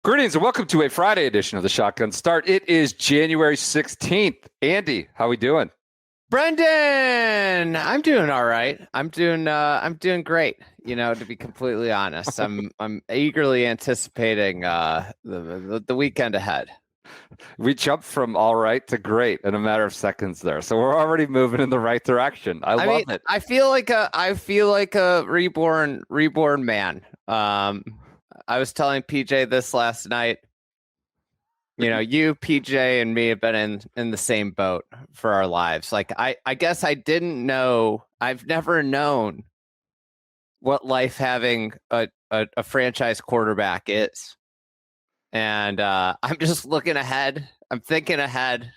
Greetings and welcome to a Friday edition of the Shotgun Start. It is January 16th. Andy, how we doing? Brendan, I'm doing all right. I'm doing great. You know, to be completely honest, I'm eagerly anticipating the weekend ahead. We jumped from all right to great in a matter of seconds there, so we're already moving in the right direction. I love it. I feel like a reborn man. I was telling PJ this last night. You know, you, PJ, and me have been in the same boat for our lives. Like, I guess I didn't know. I've never known what life having a franchise quarterback is. And I'm just looking ahead. I'm thinking ahead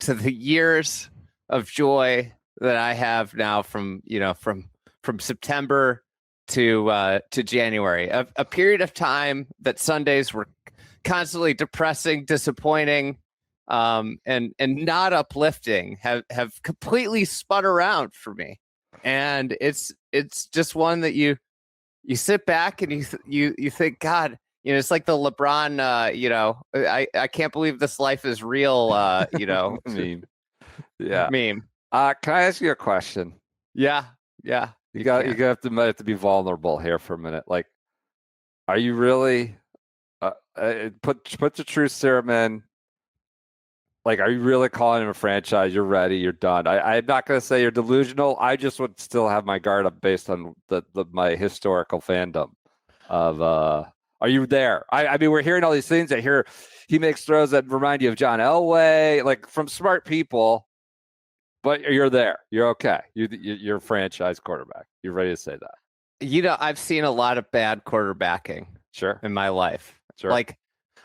to the years of joy that I have now from September to January, a period of time that Sundays were constantly depressing, disappointing, and not uplifting have completely spun around for me. And it's just one that you sit back and you think, God, you know, it's like the LeBron, I can't believe this life is real, meme. Yeah. Meme. Can I ask you a question? Yeah. You have to be vulnerable here for a minute. Like, are you really put the truth serum in? Like, are you really calling him a franchise? You're ready. You're done. I'm not going to say you're delusional. I just would still have my guard up based on my historical fandom of. Are you there? I mean, we're hearing all these things. I hear he makes throws that remind you of John Elway, like from smart people. But you're there. You're okay. You're a franchise quarterback. You're ready to say that. You know, I've seen a lot of bad quarterbacking. Sure. In my life. Sure. Like,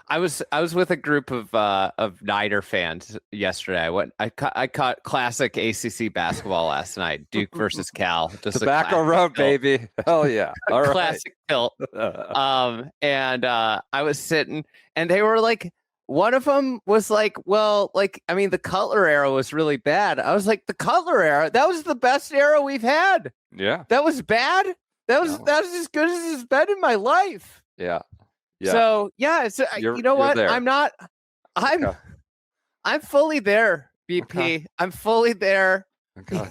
I was with a group of Niner fans yesterday. I caught classic ACC basketball last night. Duke versus Cal. Just Tobacco Road, baby. Hell yeah. All right. Classic tilt. And I was sitting, and they were like, one of them was like, well, like, I mean, the Cutler era was really bad. I was like, the Cutler era, that was the best era we've had. Yeah. That was bad. That was as good as it's been in my life. Yeah. Yeah. So yeah, it's you know what? There. I'm fully there, BP. Okay. I'm fully there. Okay.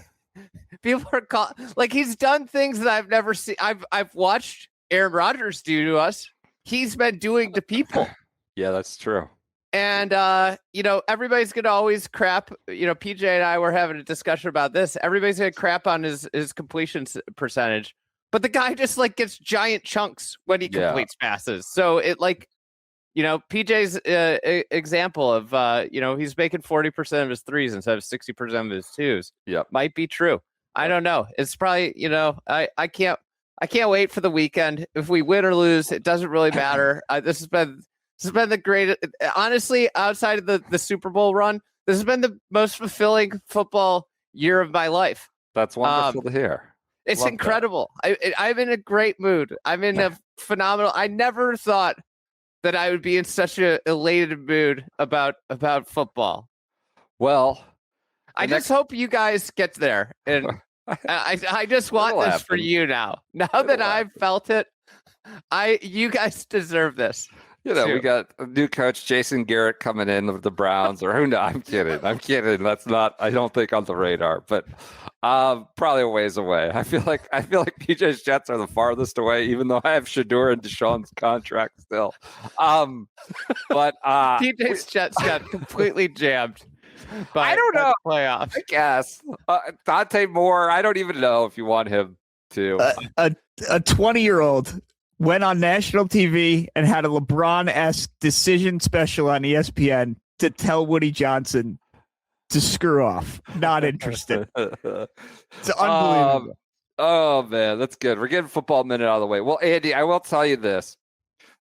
People are like, he's done things that I've never seen. I've watched Aaron Rodgers do to us. He's been doing to people. Yeah, that's true. And everybody's gonna always crap. You know, PJ and I were having a discussion about this. Everybody's gonna crap on his completion percentage. But the guy just like gets giant chunks when he completes passes. So it like, you know, PJ's example of, he's making 40% of his threes instead of 60% of his twos. Yeah, might be true. I don't know. It's probably, I can't wait for the weekend. If we win or lose, it doesn't really matter. This has been the greatest. Honestly, outside of the Super Bowl run, this has been the most fulfilling football year of my life. That's wonderful to hear. It's Love incredible. I'm in a great mood. I'm in a phenomenal. I never thought that I would be in such a elated mood about football. Well, I just hope you guys get there, and I just want this for you now. Now that I've felt it, you guys deserve this. You know, we got a new coach, Jason Garrett, coming in of the Browns, or who knows? I'm kidding. That's not, I don't think, on the radar, but probably a ways away. I feel like PJ's Jets are the farthest away, even though I have Shador and Deshaun's contract still. But PJ's Jets got completely jammed. I don't know. Playoffs, I guess. Dante Moore, I don't even know if you want him to. A 20-year-old went on national TV and had a LeBron-esque decision special on ESPN to tell Woody Johnson to screw off. Not interested. It's unbelievable. Oh, man, that's good. We're getting football minute out of the way. Well, Andy, I will tell you this.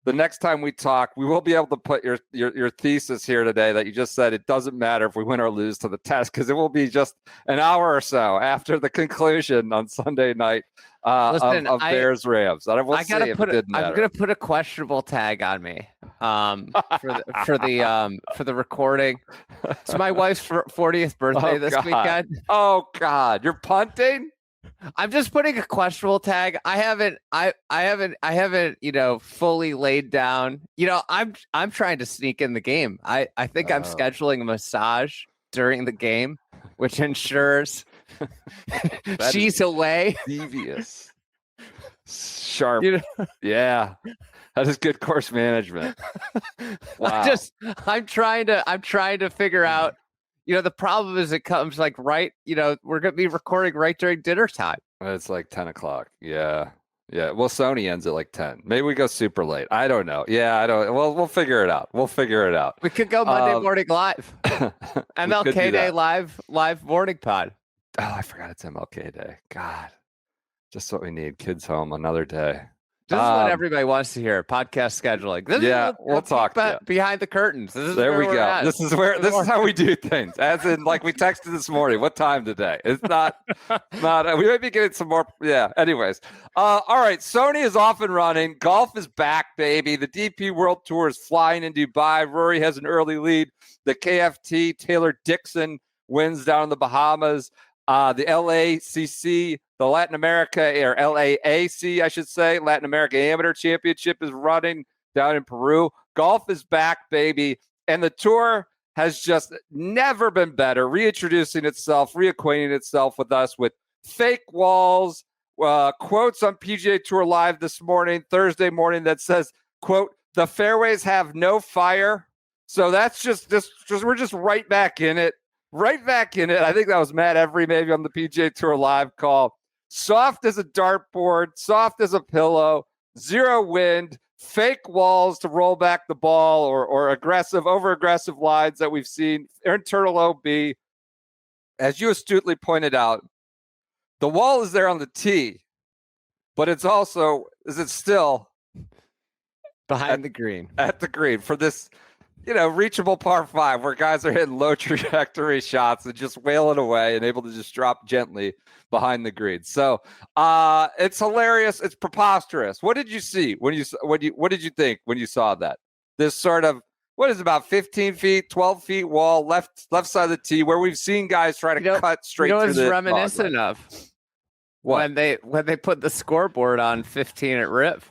The next time we talk, we will be able to put your thesis here today that you just said it doesn't matter if we win or lose to the test, because it will be just an hour or so after the conclusion on Sunday night of Bears Rams. I'm going to put a questionable tag on me for the recording. It's my wife's 40th birthday this weekend. Oh God, you're punting? I'm just putting a questionable tag. I haven't, fully laid down. I'm trying to sneak in the game. I think I'm scheduling a massage during the game, which ensures she's away. Devious. Sharp. You Yeah. That is good course management. Wow. I'm trying to figure out. The problem is it comes like right. We're gonna be recording right during dinner time. It's like 10 o'clock. Yeah. Yeah. Well, Sony ends at like 10. Maybe we go super late. I don't know. Yeah, I don't. Well, we'll figure it out. We could go Monday morning live. MLK Day live morning pod. Oh, I forgot it's MLK Day. God, just what we need. Kids home another day. This is what everybody wants to hear. Podcast scheduling. We'll talk behind the curtains. There we go. This is how we do things. As in, like we texted this morning. What time today? It's not. We might be getting some more. Yeah. Anyways. All right. Sony is off and running. Golf is back, baby. The DP World Tour is flying in Dubai. Rory has an early lead. The KFT Taylor Dixon wins down in the Bahamas. The LACC, the Latin America, or LAAC, I should say, Latin America Amateur Championship is running down in Peru. Golf is back, baby. And the tour has just never been better, reintroducing itself, reacquainting itself with us with fake walls, quotes on PGA Tour Live this morning, Thursday morning, that says, quote, the fairways have no fire. So that's just we're just right back in it. Right back in it. I think that was Matt Every maybe on the PGA Tour Live call. Soft as a dartboard, soft as a pillow, zero wind, fake walls to roll back the ball or over-aggressive lines that we've seen. Internal OB. As you astutely pointed out, the wall is there on the tee, but it's still behind the green. At the green for this reachable par 5 where guys are hitting low trajectory shots and just wailing away and able to just drop gently behind the green. So it's hilarious. It's preposterous. What did you see what did you think when you saw that? This sort of, what is about 15 feet, 12 feet wall, left side of the tee where we've seen guys try to cut straight through the reminiscent of when they put the scoreboard on 15 at Riv.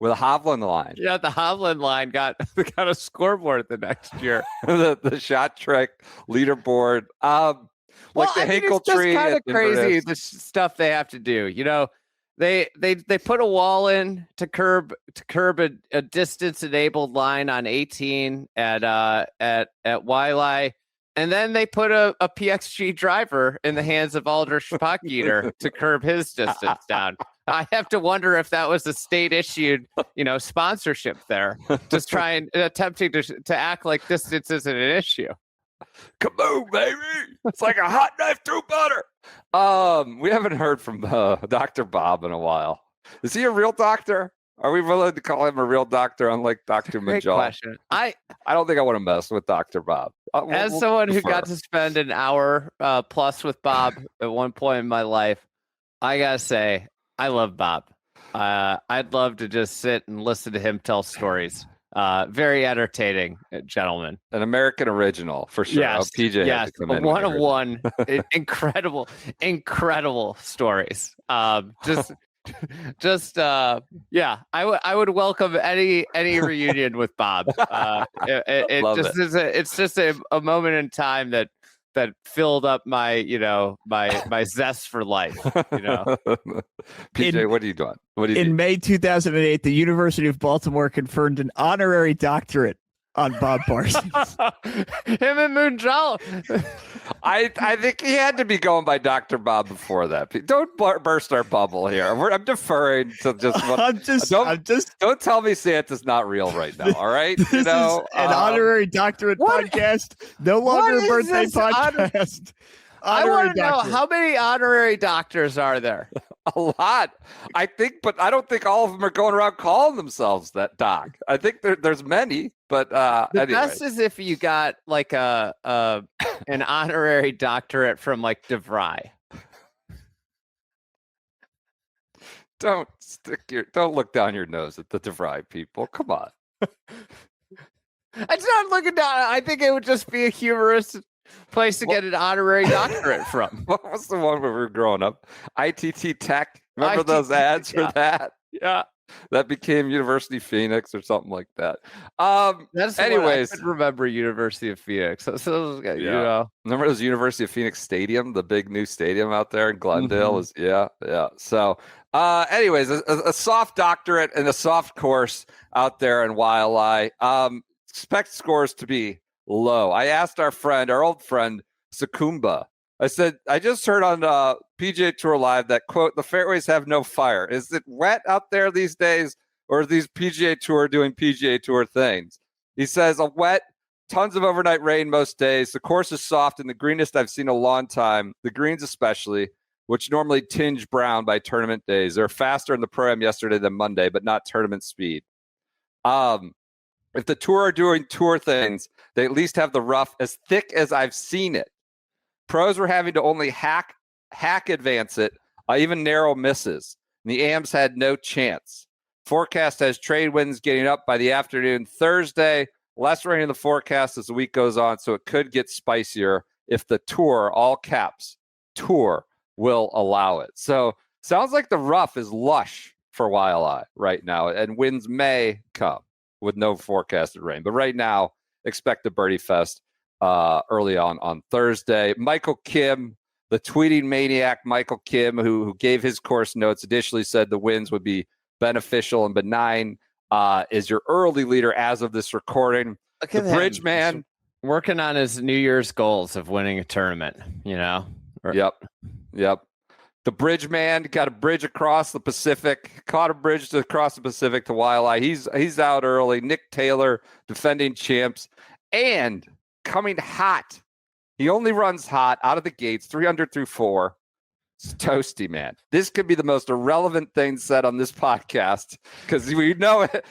With a Hovland line. Yeah, the Hovland line got a scoreboard the next year. the shot trick leaderboard. Like the Hinkle tree. It's kind of crazy the stuff they have to do. They put a wall in to curb a distance enabled line on 18 at Wiley. And then they put a PXG driver in the hands of Aldrich Spucketer to curb his distance down. I have to wonder if that was a state-issued, sponsorship there, just attempting to act like distance isn't an issue. Kaboom, baby! It's like a hot knife through butter. We haven't heard from Dr. Bob in a while. Is he a real doctor? Are we willing to call him a real doctor, unlike Dr. Majal? Question. I don't think I want to mess with Dr. Bob. As someone who got to spend an hour plus with Bob at one point in my life, I gotta say, I love Bob. I'd love to just sit and listen to him tell stories. Very entertaining gentleman. An American original for sure. Yes, PJ. Yes, one-on-one, incredible stories. I would welcome any reunion with Bob. It's just a moment in time that filled up my my zest for life. PJ, what are you doing? In May 2008, the University of Baltimore conferred an honorary doctorate on Bob Parsons. Him and Moonjal. I think he had to be going by Dr. Bob before that. Don't burst our bubble here. I'm deferring to just. Don't tell me Santa's not real right now. All right, this is an honorary doctorate podcast. No longer a birthday podcast. I want to know how many honorary doctors are there. A lot, I think, but I don't think all of them are going around calling themselves that doc. I think there's many, but the best is if you got like an honorary doctorate from like DeVry. Don't look down your nose at the DeVry people. Come on. It's not looking down. I think it would just be a humorous Place to get an honorary doctorate from. What was the one when we were growing up? ITT Tech. Remember ITT, those ads for that? Yeah. That became University Phoenix or something like that. That's anyways, I could remember University of Phoenix. So you know. Remember those University of Phoenix Stadium, the big new stadium out there in Glendale? Was yeah. So, anyways, a soft doctorate and a soft course out there in Waialae. Expect scores to be low. I asked our old friend Sakumba. I said, I just heard on PGA Tour Live that, quote, the fairways have no fire. Is it wet out there these days, or are these PGA Tour doing PGA Tour things? He says, a wet, tons of overnight rain most days. The course is soft and the greenest I've seen in a long time, the greens especially, which normally tinge brown by tournament days. They're faster in the Pro-Am yesterday than Monday, but not tournament speed. If the Tour are doing Tour things, they at least have the rough as thick as I've seen it. Pros were having to only hack advance it, even narrow misses. And the AMs had no chance. Forecast has trade winds getting up by the afternoon Thursday. Less rain in the forecast as the week goes on, so it could get spicier if the Tour, all caps, Tour, will allow it. So sounds like the rough is lush for Waialae right now, and winds may come with no forecasted rain. But right now, expect a birdie fest early on Thursday. Michael Kim, the tweeting maniac Michael Kim, who gave his course notes, additionally said the winds would be beneficial and benign, is your early leader as of this recording. Look at the bridge man working on his New Year's goals of winning a tournament, you know? Yep. The bridge man got a bridge across the Pacific, caught a bridge across the Pacific to Waialae. He's out early. Nick Taylor, defending champs, and coming hot. He only runs hot out of the gates, 300 through 4. It's toasty, man. This could be the most irrelevant thing said on this podcast because we know it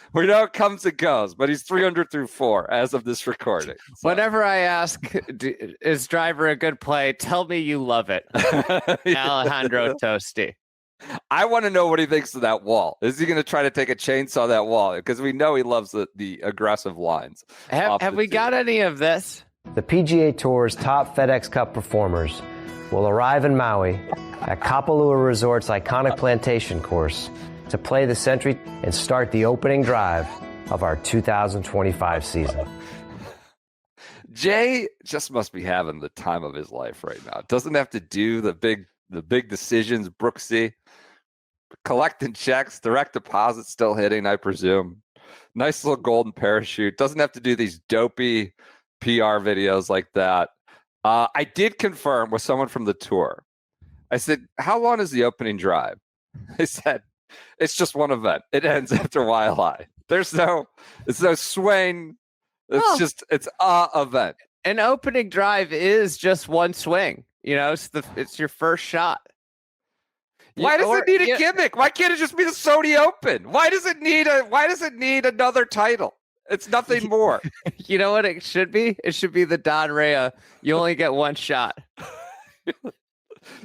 comes and goes, but he's 300 through 4 as of this recording. So. Whenever I ask, is driver a good play? Tell me you love it. Alejandro Tosti. I want to know what he thinks of that wall. Is he going to try to take a chainsaw that wall? Because we know he loves the aggressive lines. Have we got any of this? The PGA Tour's top FedEx Cup performers will arrive in Maui at Kapalua Resort's iconic plantation course to play the Century and start the opening drive of our 2025 season. Jay just must be having the time of his life right now. Doesn't have to do the big decisions, Brooksy. Collecting checks, direct deposit still hitting, I presume. Nice little golden parachute. Doesn't have to do these dopey PR videos like that. I did confirm with someone from the tour. I said, how long is the opening drive? They said, it's just one event. It ends after Waialae. It's no swing. It's a event. An opening drive is just one swing. You know, it's your first shot. Why does it need a gimmick? Why can't it just be the Sony Open? Why does it need another title? It's nothing more. You know what it should be? It should be the Don Rea. You only get one shot.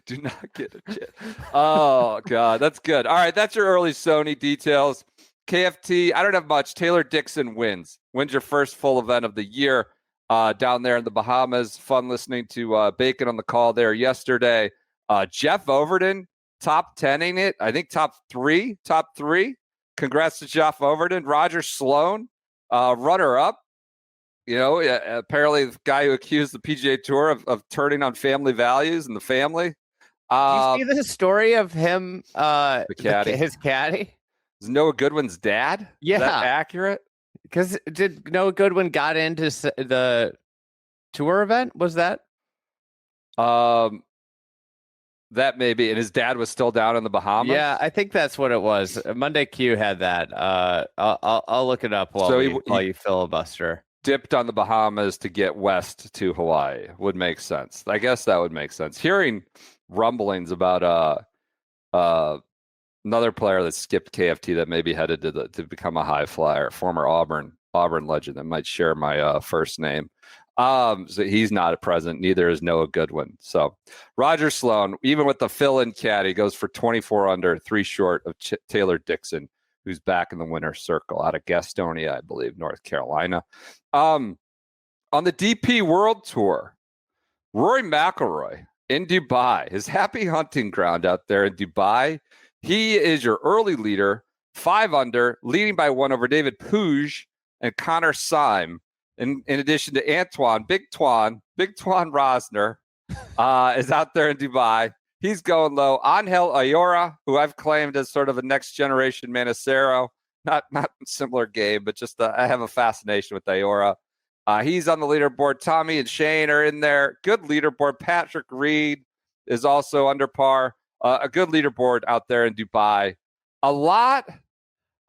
Do not get a chip. Oh, God. That's good. All right. That's your early Sony details. KFT, I don't have much. Taylor Dixon wins your first full event of the year down there in the Bahamas. Fun listening to Bacon on the call there yesterday. Jeff Overton, top 10ing it. I think top three. Congrats to Jeff Overton. Roger Sloan, runner-up. You know, apparently the guy who accused the PGA Tour of turning on family values and the family. Did you see the story of him, the caddy? His caddy? Is Noah Goodwin's dad? Yeah. Is that accurate? Because did Noah Goodwin got into the tour event? Was that? That may be. And his dad was still down in the Bahamas? Yeah, I think that's what it was. Monday Q had that. I'll look it up while you filibuster. Dipped on the Bahamas to get west to Hawaii would make sense. I guess that would make sense. Hearing rumblings about another player that skipped KFT that may be headed to become a high flyer, former Auburn legend that might share my first name. So he's not a present. Neither is Noah Goodwin. So Roger Sloan, even with the fill-in caddy, goes for 24 under, 3 short of Taylor Dixon, who's back in the winner's circle out of Gastonia, I believe, North Carolina. On the DP World Tour, Rory McIlroy in Dubai, his happy hunting ground out there in Dubai. He is your early leader, 5 under, leading by 1 over David Puig and Connor Syme. In addition to Antoine, Big Twan Rosner is out there in Dubai. He's going low. Angel Ayora, who I've claimed as sort of a next generation Manacero. Not similar game, but just I have a fascination with Ayora. He's on the leaderboard. Tommy and Shane are in there. Good leaderboard. Patrick Reed is also under par. A good leaderboard out there in Dubai. A lot.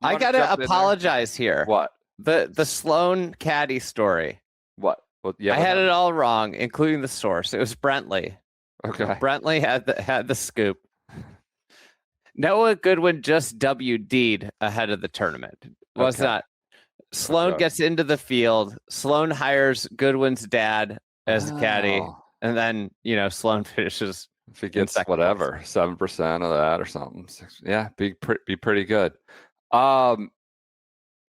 I gotta apologize here. What? The Sloan caddy story. What? Well, yeah, I had it all wrong, including the source. It was Brentley. Okay. Brentley had the scoop. Noah Goodwin just WD'd ahead of the tournament. Was not. Sloan gets into the field. Sloan hires Goodwin's dad as a caddy, and then Sloan finishes. If he gets whatever 7% of that or something, yeah, be pretty good.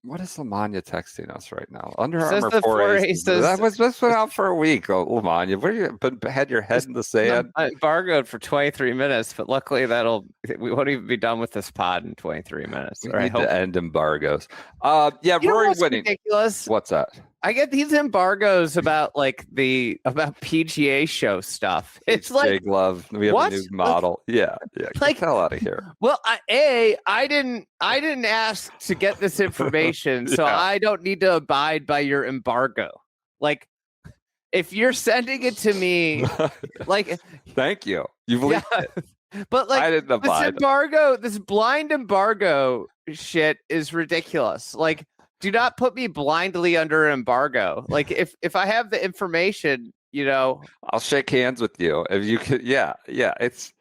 What is Lamagna texting us right now? Under Armour 4 Aces. That was been out for a week. Oh, Lamagna, where you had your head in the sand? Embargoed for 23 minutes, but luckily we won't even be done with this pod in 23 minutes. We need to end embargoes. Yeah, Rory winning. Ridiculous. What's that? I get these embargoes about PGA show stuff. It's like Big Love. We have a new model. Yeah. Get the hell out of here. Well, I didn't ask to get this information, so I don't need to abide by your embargo. Like, if you're sending it to me, thank you. You've leaked it. But I didn't abide. This blind embargo shit is ridiculous. Like, do not put me blindly under an embargo. Like, if I have the information, I'll shake hands with you if you could. Yeah, it's.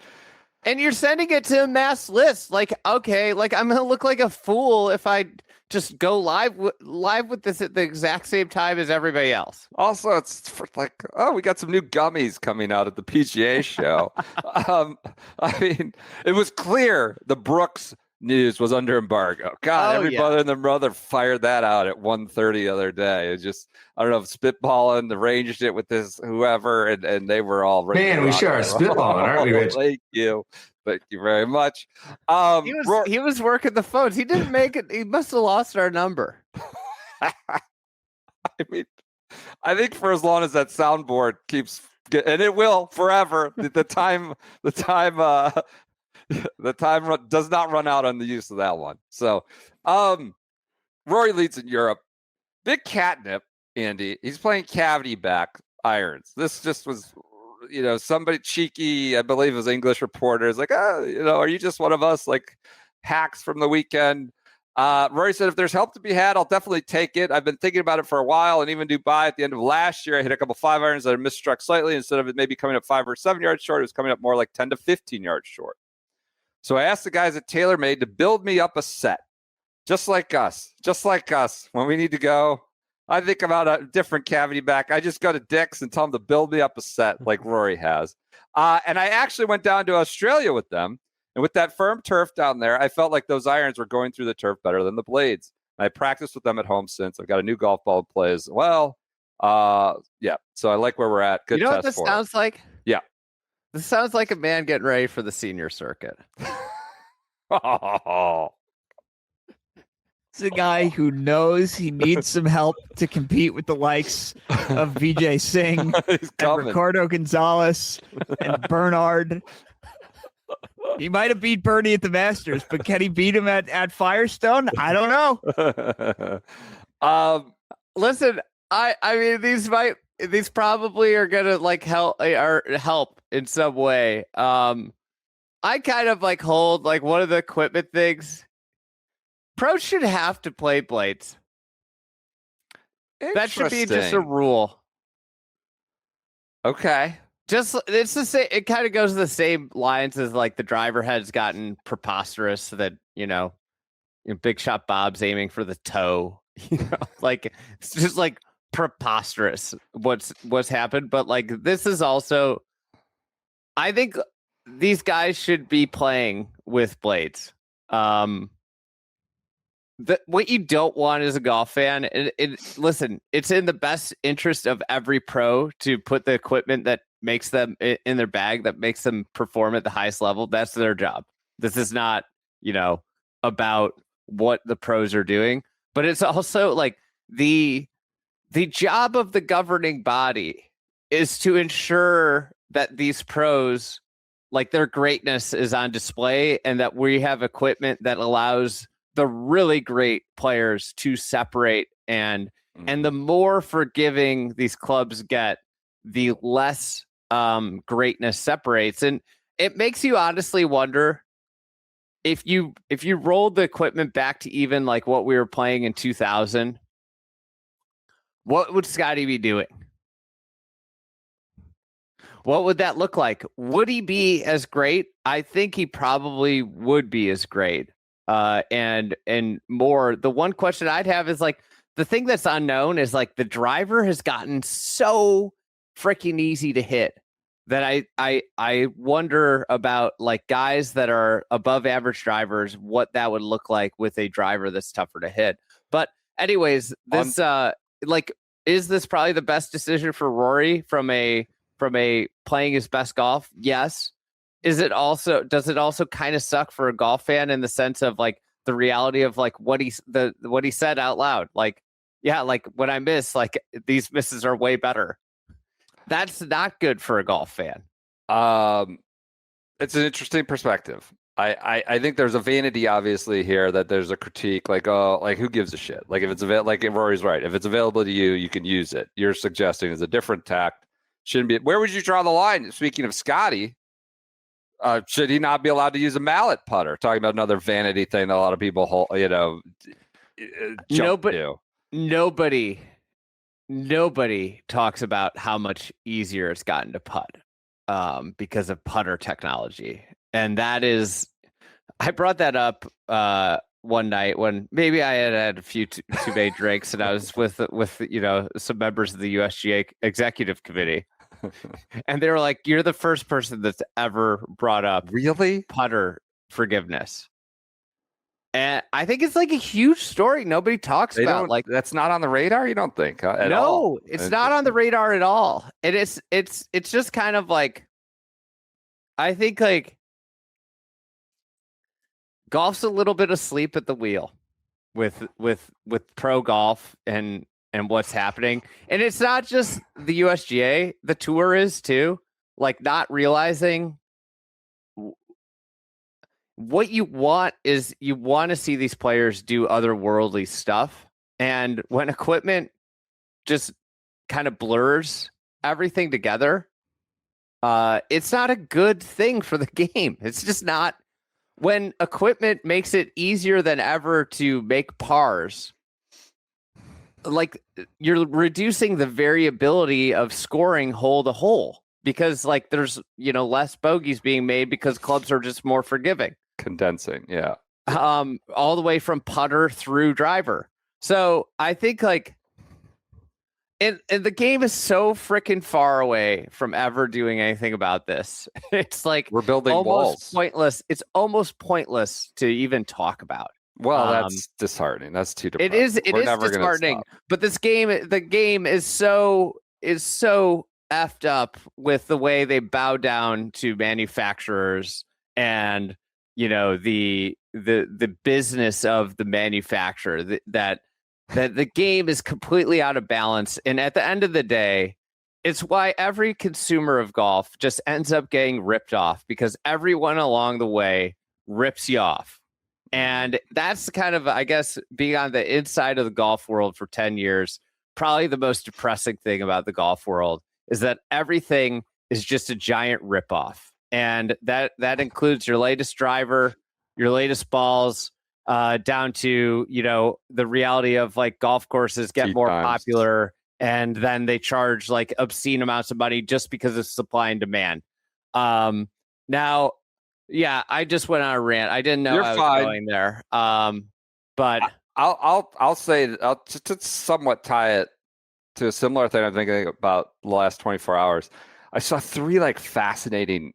And you're sending it to a mass list. Like, okay, like I'm gonna look like a fool if I just go live with this at the exact same time as everybody else. Also, it's for we got some new gummies coming out at the PGA show. I mean, it was clear the Brooks news was under embargo. God, everybody and their brother fired that out at 1:30 the other day. It just, I don't know, spitballing, arranged it with this whoever, and they were all ready. Man, we sure are spitballing, aren't we, Rich? Thank you very much. He was working the phones. He didn't make it. He must have lost our number. I mean, I think for as long as that soundboard keeps, and it will forever. The time does not run out on the use of that one. So, Rory leads in Europe. Big catnip, Andy. He's playing cavity back irons. This just was, somebody cheeky, I believe it was English reporters, like, are you just one of us, like, hacks from the weekend? Rory said, if there's help to be had, I'll definitely take it. I've been thinking about it for a while, and even Dubai at the end of last year, I hit a couple 5 irons that I misstruck slightly. Instead of it maybe coming up 5 or 7 yards short, it was coming up more like 10 to 15 yards short. So I asked the guys at TaylorMade to build me up a set, just like us. When we need to go, I think about a different cavity back. I just go to Dick's and tell them to build me up a set like Rory has. And I actually went down to Australia with them. And with that firm turf down there, I felt like those irons were going through the turf better than the blades. And I practiced with them at home since. I've got a new golf ball to play as well. Yeah, so I like where we're at. Good test. What this sounds like? Yeah. This sounds like a man getting ready for the senior circuit. It's a guy who knows he needs some help to compete with the likes of Vijay Singh and Ricardo Gonzalez and Bernard. He might have beat Bernie at the Masters, but can he beat him at Firestone? I don't know. Listen, I mean, these probably are gonna help in some way. I kind of hold one of the equipment things. Pros should have to play blades. That should be just a rule. Okay. It's the same. It kind of goes the same lines as the driver head's gotten preposterous that Big Shot Bob's aiming for the toe. It's just preposterous what's happened. But this is also, I think these guys should be playing with blades. what you don't want as a golf fan, listen, it's in the best interest of every pro to put the equipment that makes them in their bag, that makes them perform at the highest level. That's their job. This is not, about what the pros are doing, but it's also like the job of the governing body is to ensure that these pros, like their greatness is on display, and that we have equipment that allows the really great players to separate, and the more forgiving these clubs get, the less greatness separates. And it makes you honestly wonder if you rolled the equipment back to even like what we were playing in 2000, what would Scotty be doing? What would that look like? Would he be as great? I think he probably would be as great. And more. The one question I'd have is like, the thing that's unknown is like the driver has gotten so freaking easy to hit that I wonder about like guys that are above average drivers, what that would look like with a driver that's tougher to hit. But anyways, this is this probably the best decision for Rory from a playing his best golf? Yes. Does it also kind of suck for a golf fan in the sense of like the reality of like what he said out loud? Like, yeah, like when I miss, like these misses are way better. That's not good for a golf fan. It's an interesting perspective. I think there's a vanity obviously here, that there's a critique like, oh, like who gives a shit? Like if it's like if Rory's right, if it's available to you, you can use it. You're suggesting is a different tact. Shouldn't be. Where would you draw the line? Speaking of Scotty, should he not be allowed to use a mallet putter? Talking about another vanity thing that a lot of people, Nobody talks about how much easier it's gotten to putt because of putter technology. And that is, I brought that up one night when maybe I had a few too many drinks, and I was with some members of the USGA executive committee, and they were like, "You're the first person that's ever brought up really putter forgiveness." And I think it's like a huge story. Nobody talks about like that's not on the radar. You don't think? At no, all? It's not on the radar at all. And it's just kind of like, I think like golf's a little bit asleep at the wheel with pro golf and what's happening. And it's not just the USGA, the tour is too. Like not realizing what you want is you want to see these players do otherworldly stuff. And when equipment just kind of blurs everything together, it's not a good thing for the game. It's just not. When equipment makes it easier than ever to make pars, like you're reducing the variability of scoring hole to hole because like there's, less bogeys being made because clubs are just more forgiving. Condensing. Yeah. All the way from putter through driver. So I think like, and the game is so freaking far away from ever doing anything about this. It's like we're building almost walls. Pointless. It's almost pointless to even talk about. Well, that's disheartening. That's too depressing. It is disheartening. But the game is so effed up with the way they bow down to manufacturers and the business of the manufacturer that the game is completely out of balance. And at the end of the day, it's why every consumer of golf just ends up getting ripped off because everyone along the way rips you off. And that's kind of, I guess, being on the inside of the golf world for 10 years, probably the most depressing thing about the golf world is that everything is just a giant ripoff. And that includes your latest driver, your latest balls, down to, the reality of like golf courses get more popular and then they charge like obscene amounts of money just because of supply and demand. Now, yeah, I just went on a rant. I didn't know I was going there. But I'll say I'll to somewhat tie it to a similar thing I'm thinking about the last 24 hours. I saw 3 like fascinating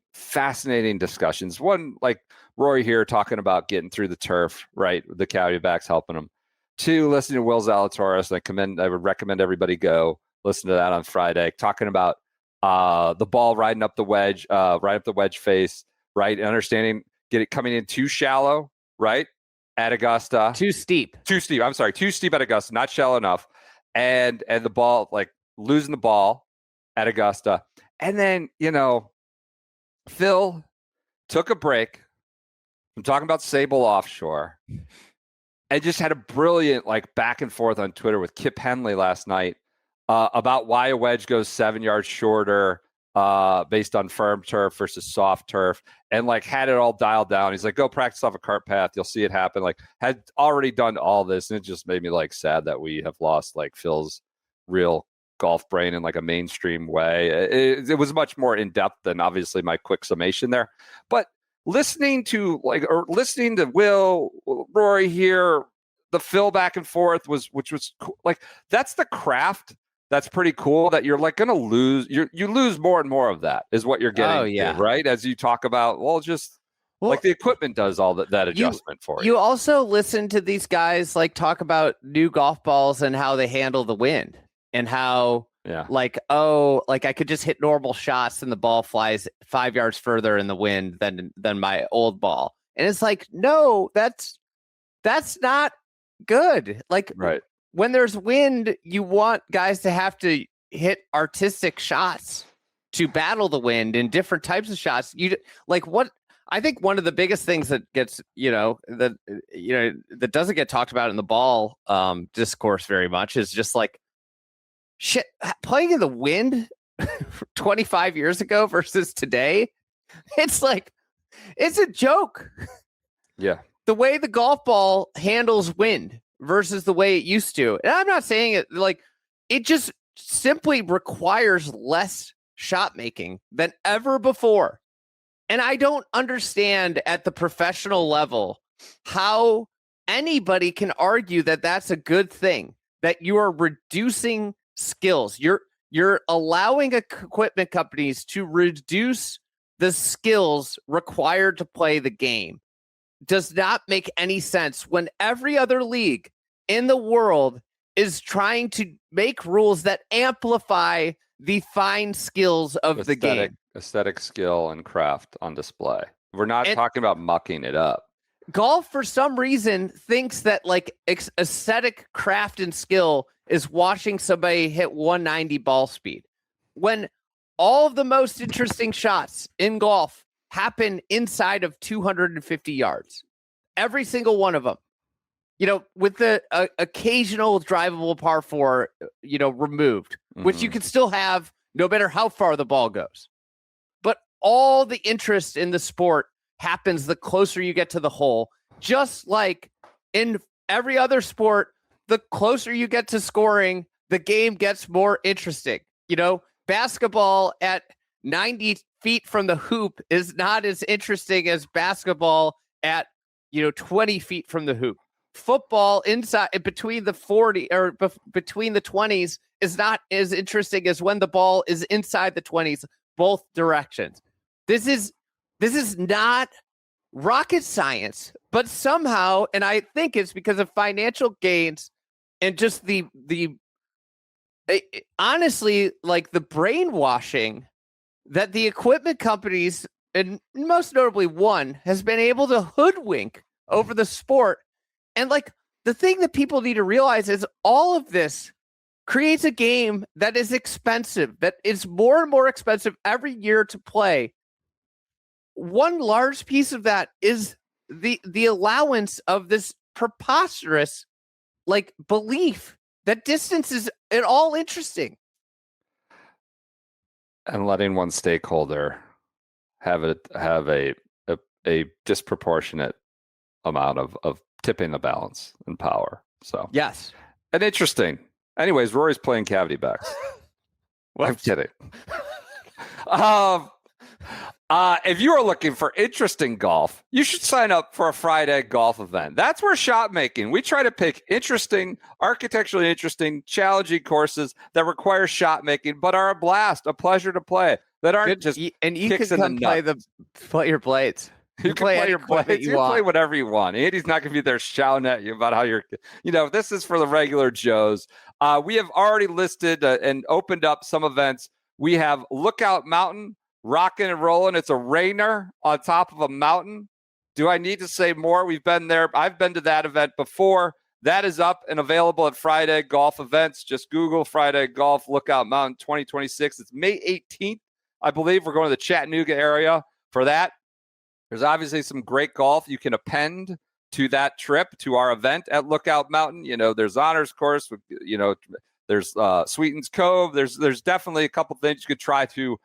discussions. One, like Rory here talking about getting through the turf, right? The caddy backs helping him. 2, listening to Will Zalatoris. I would recommend everybody go listen to that on Friday, talking about the ball riding up the wedge, right up the wedge face, right? Understanding coming in too shallow, right? At Augusta. Too steep. I'm sorry, too steep at Augusta, not shallow enough. And the ball, like losing the ball at Augusta. And then, Phil took a break from talking about Sable Offshore and just had a brilliant back and forth on Twitter with Kip Henley last night about why a wedge goes 7 yards shorter based on firm turf versus soft turf, and had it all dialed down. He's like, go practice off a cart path. You'll see it happen. Had already done all this. And it just made me sad that we have lost Phil's real golf brain in a mainstream way. It was much more in depth than obviously my quick summation there, but listening to Will, Rory here, the Phil back and forth which was cool. That's the craft. That's pretty cool that you're going to lose. You lose more and more of that is what you're getting to, right? As you talk about, the equipment does all that adjustment for you. You also listen to these guys talk about new golf balls and how they handle the wind and how I could just hit normal shots and the ball flies 5 yards further in the wind than my old ball. And it's no, that's not good. Right. When there's wind, you want guys to have to hit artistic shots to battle the wind in different types of shots. What I think one of the biggest things that gets, that doesn't get talked about in the ball discourse very much is just shit, playing in the wind 25 years ago versus today. It's it's a joke. Yeah. The way the golf ball handles wind versus the way it used to. And I'm not saying it it just simply requires less shot making than ever before. And I don't understand at the professional level how anybody can argue that that's a good thing, that you are reducing skills. You're allowing equipment companies to reduce the skills required to play the game. Does not make any sense when every other league in the world is trying to make rules that amplify the fine skills of the game. Aesthetic skill and craft on display. We're not talking about mucking it up. Golf, for some reason, thinks that aesthetic craft and skill is watching somebody hit 190 ball speed. When all of the most interesting shots in golf happen inside of 250 yards. Every single one of them. With the occasional drivable par 4, removed, which you can still have no matter how far the ball goes. But all the interest in the sport happens the closer you get to the hole. Just like in every other sport, the closer you get to scoring, the game gets more interesting. Basketball at 90 feet from the hoop is not as interesting as basketball at 20 feet from the hoop. Football inside between the 40 or between the 20s is not as interesting as when the ball is inside the 20s, both directions. This is not rocket science, but somehow, and I think it's because of financial gains and just honestly, the brainwashing that the equipment companies, and most notably one, has been able to hoodwink over the sport. And the thing that people need to realize is all of this creates a game that is expensive, that is more and more expensive every year to play. One large piece of that is the allowance of this preposterous belief that distance is at all interesting. And letting one stakeholder have a disproportionate amount of tipping the balance and power. So yes. And interesting. Anyways, Rory's playing cavity backs. I'm kidding. If you are looking for interesting golf, you should sign up for a Friday golf event. That's where Shotmaking. We try to pick interesting, architecturally interesting, challenging courses that require shot making, but are a blast, a pleasure to play. That aren't just and you kicks can in come the nuts. play your blades. You can play any your blades. equipment You you can play want. whatever you want. Andy's not going to be there shouting at you about how you're, this is for the regular Joes. We have already listed and opened up some events. We have Lookout Mountain, rocking and rolling. It's a rainer on top of a mountain. Do I need to say more? We've been there. I've been to that event before. That is up and available at Friday Golf Events. Just Google Friday Golf Lookout Mountain 2026. It's May 18th, I believe. We're going to the Chattanooga area for that. There's obviously some great golf you can append to that trip, to our event at Lookout Mountain. There's Honors Course, there's Sweetens Cove. There's definitely a couple things you could try to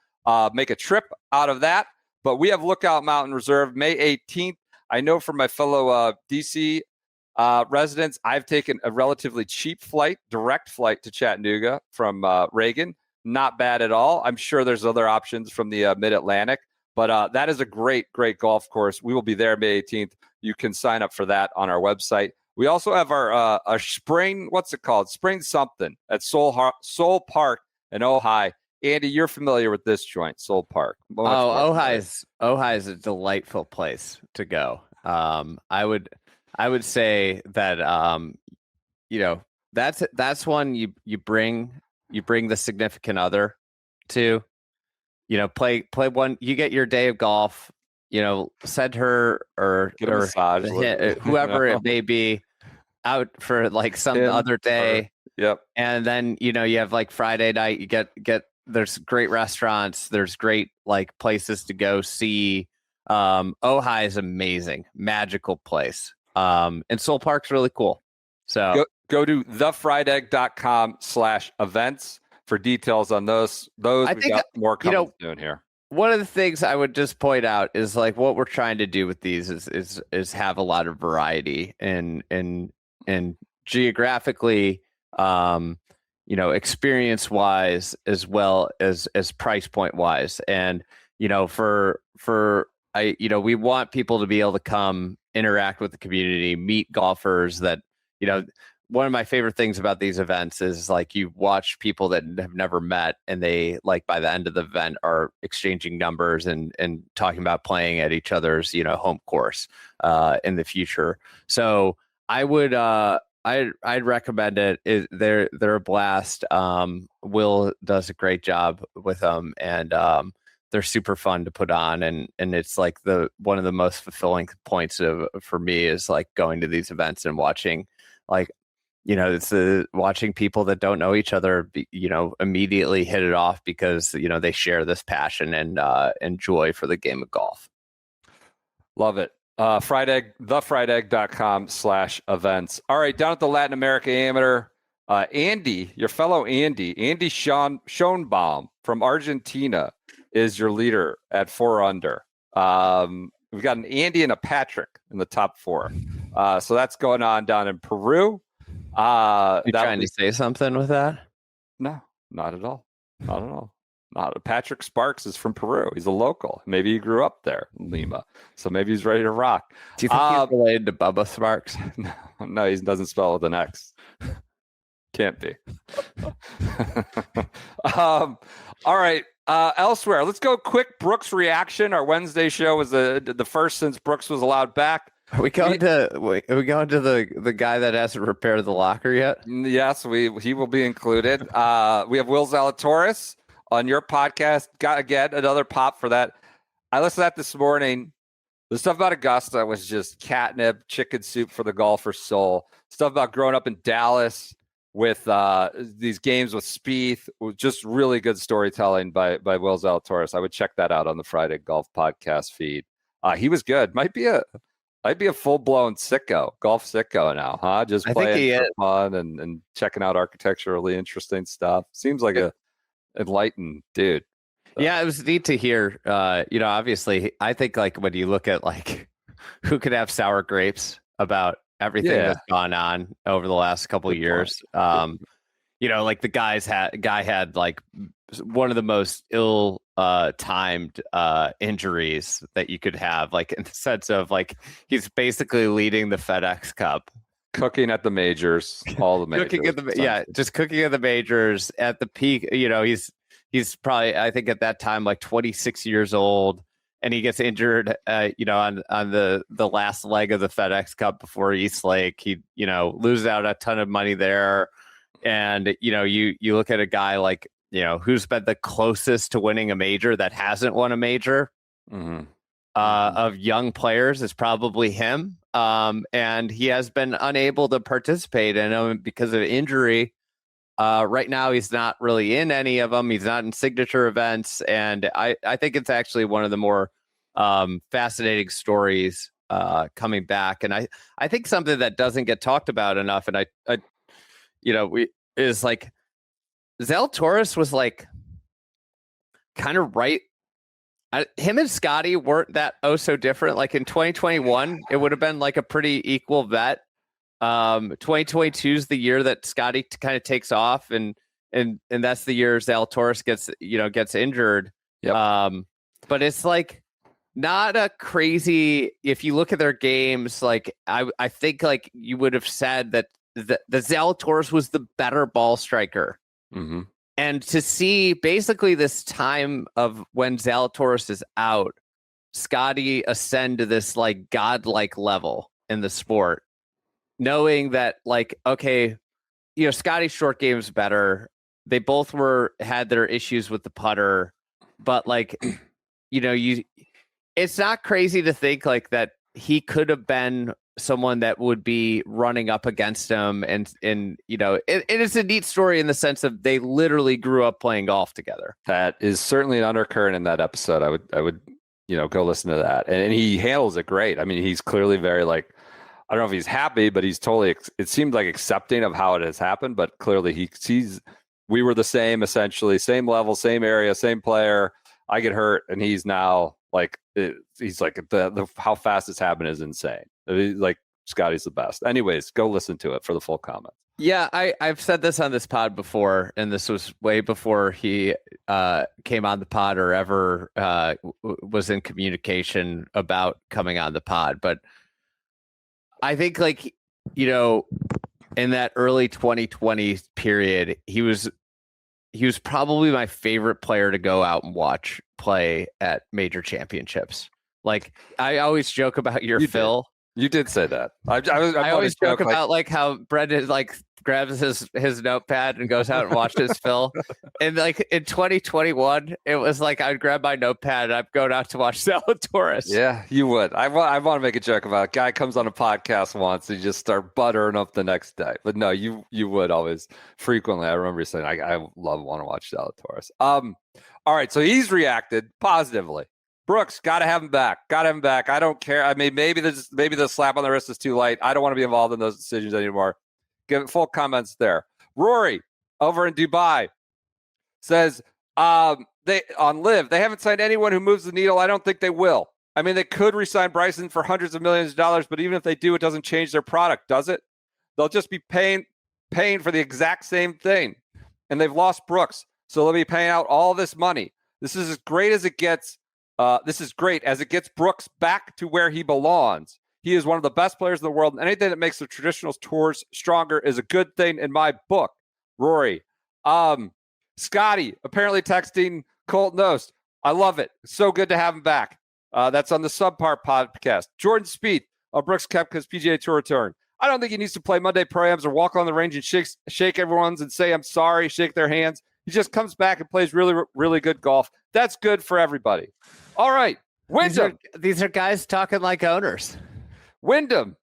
make a trip out of that. But we have Lookout Mountain reserved May 18th. I know from my fellow DC residents, I've taken a relatively cheap flight, direct flight to Chattanooga from Reagan. Not bad at all. I'm sure there's other options from the Mid-Atlantic. But that is a great golf course. We will be there May 18th. You can sign up for that on our website. We also have our spring, what's it called? Spring something at Soul Park in Ojai. Andy, you're familiar with this joint, Soul Park. Ojai is a delightful place to go. I would say that that's one you bring the significant other to. Play one. You get your day of golf. Send her or get a massage, whoever it may be, out for like some other day. Yep. And then you have like Friday night. You get. There's great restaurants. There's great like places to go see. Ojai is amazing, magical place. And Soul Park's really cool. So go to thefriedegg.com/events for details on those. I we think, got more coming soon here. One of the things I would just point out is like what we're trying to do with these is have a lot of variety and geographically, experience wise as well as price point wise. And we want people to be able to come interact with the community, meet golfers that one of my favorite things about these events is like you watch people that have never met and they like by the end of the event are exchanging numbers and talking about playing at each other's, home course in the future. So I would I'd recommend it. They're a blast. Will does a great job with them and they're super fun to put on and it's like one of the most fulfilling points for me is like going to these events and watching like it's watching people that don't know each other, immediately hit it off because, they share this passion and joy for the game of golf. Love it. thefriedegg.com/events. All right. Down at the Latin America Amateur, Andy, your fellow Andy Schoenbaum from Argentina is your leader at 4 under. We've got an Andy and a Patrick in the top 4. So that's going on down in Peru. You trying to say something with that? No, not at all. Not at all. Patrick Sparks is from Peru. He's a local. Maybe he grew up there in Lima. So maybe he's ready to rock. Do you think he's related to Bubba Sparks? No, he doesn't spell with an X. Can't be. All right. Elsewhere, let's go quick Brooks reaction. Our Wednesday show was the first since Brooks was allowed back. Are we going to the guy that hasn't repaired the locker yet? Yes, he will be included. We have Will Zalatoris on your podcast. Got again another pop for that. I listened to that this morning. The stuff about Augusta was just catnip, chicken soup for the golfer's soul. Stuff about growing up in Dallas with these games with Spieth, just really good storytelling by Will Zalatoris. I would check that out on the Friday Golf Podcast feed. He was good. Might be a full-blown sicko, golf sicko now, huh? Just playing for fun and checking out architecturally interesting stuff. Seems like a enlightened dude. So. Yeah, it was neat to hear. Obviously, I think like when you look at like who could have sour grapes about everything that's gone on over the last couple of years. Like the guy had like one of the most ill timed injuries that you could have, like in the sense of like he's basically leading the FedEx Cup, cooking at the majors, all the majors. Just cooking at the majors at the peak. He's probably, I think at that time, like 26 years old and he gets injured, on the last leg of the FedEx Cup before East Lake. He, loses out a ton of money there. And, you look at a guy like, who's been the closest to winning a major that hasn't won a major of young players is probably him. And he has been unable to participate in them because of injury. Right now, he's not really in any of them. He's not in signature events. And I think it's actually one of the more fascinating stories coming back. And I think something that doesn't get talked about enough, and is like Zalatoris was like kind of right. Him and Scotty weren't that so different. Like in 2021, it would have been like a pretty equal bet. 2022 is the year that Scotty kind of takes off, and that's the year Zalatoris gets injured. Yep. But it's like not a crazy. If you look at their games, like I think like you would have said that the Zalatoris was the better ball striker. Mm-hmm. And to see basically this time of when Zalatoris is out, Scotty ascend to this like godlike level in the sport, knowing that like, okay, Scotty's short game is better. They both had their issues with the putter, but like, it's not crazy to think like that he could have been someone that would be running up against him, and it is a neat story in the sense of they literally grew up playing golf together. That is certainly an undercurrent in that episode. I would go listen to that, and he handles it great. I mean, he's clearly very like, I don't know if he's happy, but he's totally, it seemed like accepting of how it has happened, but clearly he sees we were the same, essentially same level, same area, same player. I get hurt, and he's now like, he's like the how fast it's happened is insane. Like Scotty's the best. Anyways, go listen to it for the full comment. Yeah, I've said this on this pod before, and this was way before he came on the pod or ever was in communication about coming on the pod. But I think like, in that early 2020 period, he was probably my favorite player to go out and watch play at major championships. Like I always joke about your Phil. You did say that. I always joke about like how Brendan like grabs his notepad and goes out and watches Phil. And like in 2021, it was like I'd grab my notepad and I'd go out to watch Zalatoris. Yeah, you would. I want to make a joke about it. Guy comes on a podcast once and you just start buttering up the next day. But no, you would always frequently. I remember you saying I want to watch Zalatoris. All right, so he's reacted positively. Brooks, got to have him back. I don't care. I mean, maybe the slap on the wrist is too light. I don't want to be involved in those decisions anymore. Give full comments there. Rory over in Dubai says they on LIV, they haven't signed anyone who moves the needle. I don't think they will. I mean, they could re-sign Bryson for hundreds of millions of dollars, but even if they do, it doesn't change their product, does it? They'll just be paying for the exact same thing. And they've lost Brooks, so they'll be paying out all this money. This is as great as it gets. This is great as it gets Brooks back to where he belongs. He is one of the best players in the world, and anything that makes the traditional tours stronger is a good thing in my book. Rory. Scotty apparently texting Colt Nost. I love it. So good to have him back. That's on the Subpar podcast. Jordan Spieth, Brooks Koepka's PGA Tour return. I don't think he needs to play Monday Pro-Ams or walk on the range and shake everyone's and say, I'm sorry, shake their hands. He just comes back and plays really, really good golf. That's good for everybody. All right. Wyndham. These are guys talking like owners. Wyndham.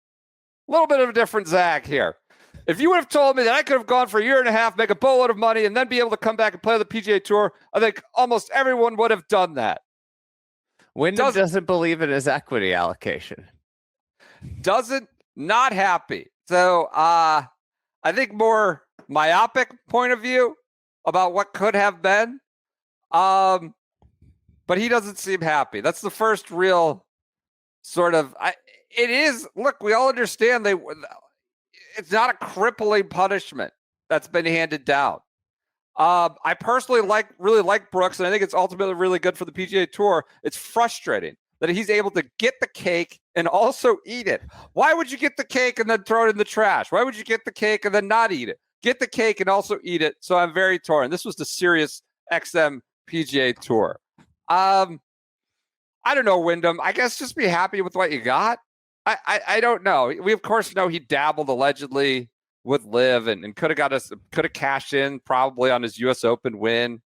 A little bit of a different Zach here. If you would have told me that I could have gone for a year and a half, make a boatload of money, and then be able to come back and play the PGA Tour, I think almost everyone would have done that. Wyndham doesn't believe in his equity allocation. Not happy. So I think more myopic point of view about what could have been. But he doesn't seem happy. That's the first real sort of it is. Look, we all understand it's not a crippling punishment that's been handed down. I personally really like Brooks, and I think it's ultimately really good for the PGA Tour. It's frustrating that he's able to get the cake and also eat it. Why would you get the cake and then throw it in the trash? Why would you get the cake and then not eat it? Get the cake and also eat it. So I'm very torn. This was the Sirius XM PGA Tour. I don't know, Wyndham. I guess just be happy with what you got. I don't know. We of course know he dabbled allegedly with LIV and could have cashed in probably on his U.S. Open win.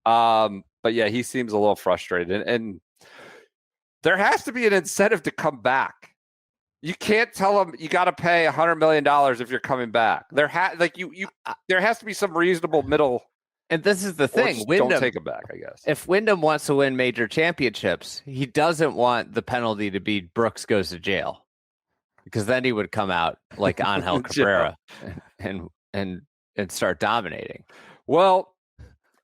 But yeah, he seems a little frustrated, and there has to be an incentive to come back. You can't tell him you got to pay $100 million if you're coming back. There has to be some reasonable middle. And this is the thing. Wyndham, don't take him back, I guess. If Wyndham wants to win major championships, he doesn't want the penalty to be Brooks goes to jail, because then he would come out like Angel Cabrera and start dominating. Well,